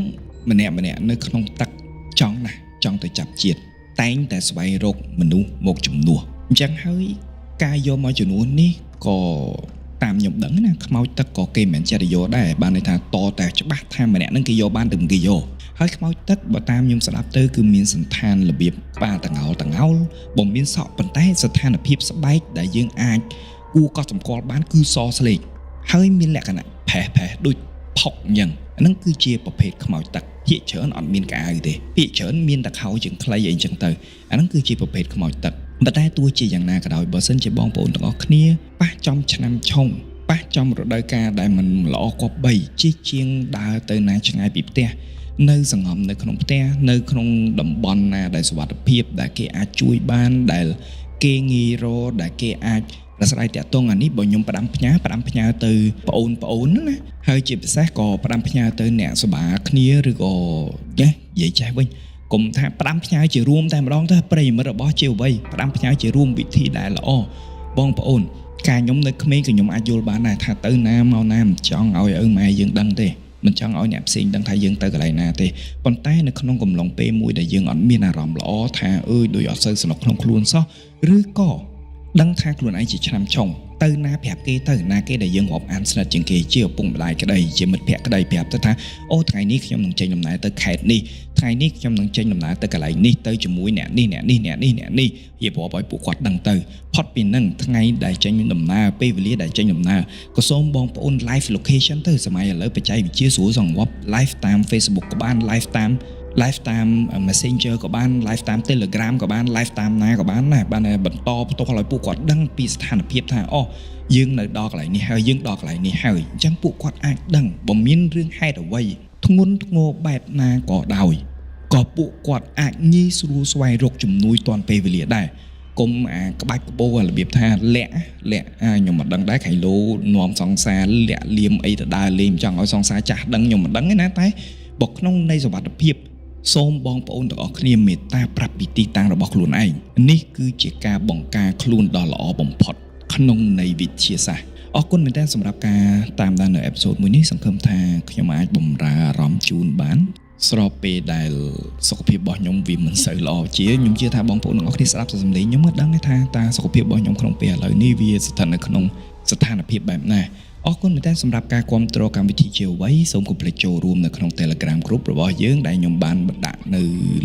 ម្នាក់នៅក្នុងទឹកចង់ទៅចាប់ជាតិតែងតែស្វែងរកមនុស្សមកជំនួសអញ្ចឹងហើយការយកមកជំនួសនេះក៏តាមខ្ញុំដឹងណាខ្មោចទឹកក៏គេមិនមែនចេះយកដែរបានន័យថាតតែច្បាស់ថាម្នាក់ហ្នឹងគេយកបានទៅគេយកហើយខ្មោចទឹកបើតាមខ្ញុំស្ដាប់ទៅគឺមានសន្តានរបៀបប៉ាតងោលបើមានសក់ប៉ុន្តែស្ថានភាពស្បែកដែលយើងអាចគួរកត់សម្គាល់បានគឺសស្លេកហើយមានលក្ខណៈផេះដូចផុកអញ្ចឹងអាហ្នឹងគឺជាប្រភេទខ្មោចទឹកភាគច្រើនអត់មានកៅអៅទេភាគច្រើនមានតែខោជើងខ្លីអីអញ្ចឹងទៅអាហ្នឹងគឺជាប្រភេទខ្មោចទឹកប៉ុន្តែទោះជាយ៉ាងណាក៏ដោយបើសិនជាបងប្អូនទាំងអស់គ្នាប៉ះចំឆ្នាំឆុងប៉ះចំរដូវកាលដែលមិនល្អគប្បីជិះជាងដើរទៅណាឆ្ងាយពីផ្ទះនៅសង្ងំនៅក្នុងផ្ទះនៅក្នុងតំបន់ណាដែលសុវត្ថិភាពដែលគេអាចជួយបានដែលគេងាយរកដែលគេអាចប្រស្រ័យតាក់ទងអានេះបើខ្ញុំផ្ដាំផ្ញើទៅបងប្អូនណាហើយជាពិសេសក៏ផ្ដាំផ្ញើទៅអ្នកសបាគ្នាឬក៏និយាយចេះវិញកុំថាផ្ដាំផ្ញើជារួមតែម្ដងទៅប្រិយមិត្តរបស់ជាអ្វីផ្ដាំផ្ញើជារួមវិធីដែលល្អបងប្អូនការខ្ញុំនៅក្មេងក៏ខ្ញុំអាចយល់បានដែរថាទៅណាមកណាមិនចង់ឲ្យឪម៉ែយើងដឹងទេមិនចង់ឲ្យអ្នកផ្សេងដឹងថាយើងទៅកន្លែងណាទេប៉ុន្តែនៅក្នុងកំឡុងពេលមួយដែលយើងអត់មានអារម្មណ៍ល្អថាដូចអត់សូវស្នុកក្នុងខ្លួនសោះឬក៏ដឹងថាខ្លួនឯងជាឆ្នាំឆុងទៅណាប្រាប់គេទៅណាគេដែលយើងរាប់អានស្និទ្ធជាងគេជាឪពុកម្ដាយក្ដីជាមិត្តភក្តិក្ដីប្រាប់ទៅថាអូថ្ងៃនេះខ្ញុំនឹងចេញដំណើរទៅខេត្តនេះថ្ងៃនេះខ្ញុំនឹងចេញដំណើរទៅកន្លែងនេះទៅជាមួយអ្នកនេះរៀបរាប់ឲ្យពួកគាត់ដឹងទៅផុតពីនឹងថ្ងៃដែលចេញដំណើរពេលវេលាដែលចេញដំណើរក៏សូមបងប្អូន live location ទៅសម័យឥឡូវបច្ចេកវិទ្យាស្រួលសង្វាប់ live តាម Facebook ក៏បាន live តាម Messenger ក៏បាន live តាម Telegram ក៏បាន live តាមណាក៏បានដែរបានបន្តផ្ទាល់ឲ្យពួកគាត់ដឹងពីស្ថានភាពថាអូយើងនៅដល់កន្លែងនេះហើយយើងដល់កន្លែងនេះហើយអញ្ចឹងពួកគាត់អាចដឹងបើមានរឿងហេតុអ្វីធ្ងន់ធ្ងរបែបណាក៏ដោយក៏ពួកគាត់អាចងាយស្រួលស្វែងរកជំនួយទាន់ពេលវេលាដែរគុំអាក្បាច់ក្បោរបៀបថាលាក់ខ្ញុំមិនដឹងដែរខៃឡូនាំសង្សារលាក់លៀមអីទៅដើរលេងចង់ឲ្យសង្សារចាស់ដឹងខ្ញុំមិនដឹងទេណាតែបើក្នុងនៃសុវត្ថិភាពសូមបងប្អូនទាំងអស់គ្នាមេត្តាប្រាប់ពីទីតាំងរបស់ខ្លួនឯងនេះគឺជាការបង្ការខ្លួនដ៏ល្អបំផុតក្នុងនៃវិទ្យាសាស្ត្រអរគុណមែនទែនសម្រាប់ការតាមដាននៅអេពីសូតមួយនេះសង្ឃឹមថាខ្ញុំអាចបម្រើអារម្មណ៍ជូនបាន ស្របពេលដែលសុខភាពរបស់ខ្ញុំវាមិនសូវល្អជាខ្ញុំជឿថាបងប្អូនទាំងអស់គ្នាស្ដាប់សំឡេងខ្ញុំមិនដឹងទេថាតើសុខភាពរបស់ខ្ញុំក្នុងពេលឥឡូវនេះវាស្ថិតនៅក្នុងស្ថានភាពបែបណាអរគុណមែនទែនសម្រាប់ការគាំទ្រកម្មវិធីជាអ្វីសូមកុំភ្លេចចូលរួមនៅក្នុង Telegram Group របស់យើងដែលខ្ញុំបានបញ្ដាក់នៅ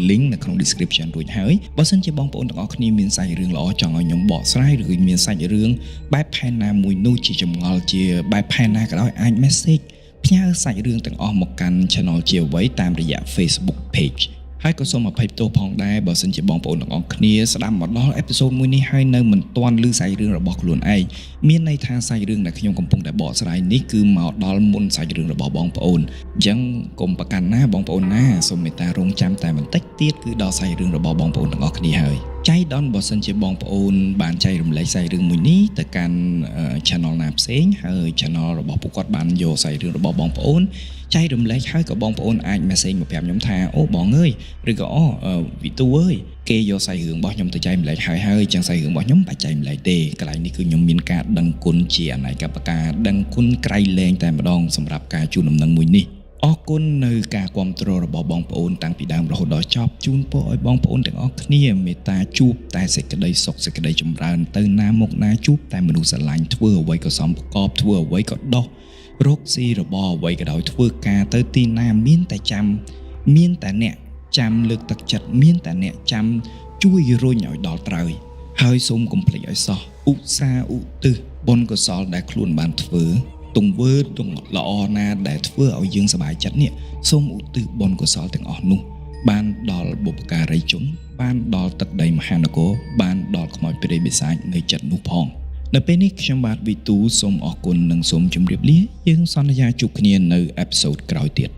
link នៅក្នុង description រួចហើយបើសិនជាបងប្អូនទាំងអស់គ្នាមានសាច់រឿងល្អចង់ឲ្យខ្ញុំបកស្រាយឬមានសាច់រឿងបែបផែនណាមួយនោះជាចម្ងល់ជាបែបផែនណាក៏ដោយអាច message ផ្ញើសាច់រឿងទាំងអស់មកកាន់ channel ជាអ្វីតាមរយៈ Facebook page ហើយក៏សូមអភ័យទោសផងដែរបើសិនជាបងប្អូនទាំងអស់គ្នាស្ដាប់មកដល់អេពីសូតមួយនេះហើយនៅមិនទាន់ឮសាច់រឿងរបស់ខ្លួនឯងមានន័យថាសាច់រឿងដែលខ្ញុំកំពុងតែបកស្រាយនេះគឺមកដល់មុនសាច់រឿងរបស់បងប្អូនអញ្ចឹងកុំប្រកាន់ណាបងប្អូនណាសូមមេត្តារងចាំតែបន្តិចទៀតគឺដល់សាច់រឿងរបស់បងប្អូនទាំងអស់គ្នាហើយចៃដន្យបើសិនជាបងប្អូនបានចែករំលែកសាច់រឿងមួយនេះទៅកាន់ channel ណាផ្សេងហើយ channel របស់ពួកគាត់បានយកសាច់រឿងរបស់បងប្អូនចែករំលែកហើយក៏បងប្អូនអាច message មកប្រាប់ខ្ញុំថាអូបងអើយឬក៏វីទូអើយគេយកសាច់រឿងរបស់ខ្ញុំទៅចែករំលែកហើយចឹងសាច់រឿងរបស់ខ្ញុំបាច់ចែករំលែកទេកន្លែងនេះគឺខ្ញុំមានការដឹងគុណជាអនេកប្បការដឹងគុណក្រៃលែងតែម្ដងសម្រាប់ការជូនដំណឹងមួយនេះអរគុណនៅការគាំទ្ររបស់បងប្អូនតាំងពីដើមរហូតដល់ចប់ជូនពរឲ្យបងប្អូនទាំងអស់គ្នាមេត្តាជួបតែសេចក្តីសុខសេចក្តីចម្រើនទៅណាមកណាជួបតែមនុស្សស្រឡាញ់ធ្វើអ្វីក៏សមប្រកបធ្វើអ្វីក៏ដោះរកស៊ីរបស់អ្វីក៏ដោយធ្វើការទៅទីណាមានតែអ្នកចាំលើកទឹកចិត្តមានតែអ្នកចាំជួយរុញឲ្យដល់ត្រើយហើយសូមកុំភ្លេចឲ្យសោះឧស្សាហ៍ឧទ្ទិសបុណ្យកុសលដែលខ្លួនបានធ្វើទង្វើល្អណាដែលធ្វើឲ្យយើងសប្បាយចិត្តនេះសូមឧទ្ទិសបុណ្យកុសលទាំងអស់នោះបានដល់បុព្វការីជនបានដល់ទឹកដីមហានគរបានដល់ខ្មោចព្រាយបិសាចនៅចិត្តនោះផងនៅពេលនេះខ្ញុំបាទវីទូសូមអរគុណនិងសូមជម្រាបលាយើងសន្យាជួបគ្នានៅអេពីសូតក្រោយទៀត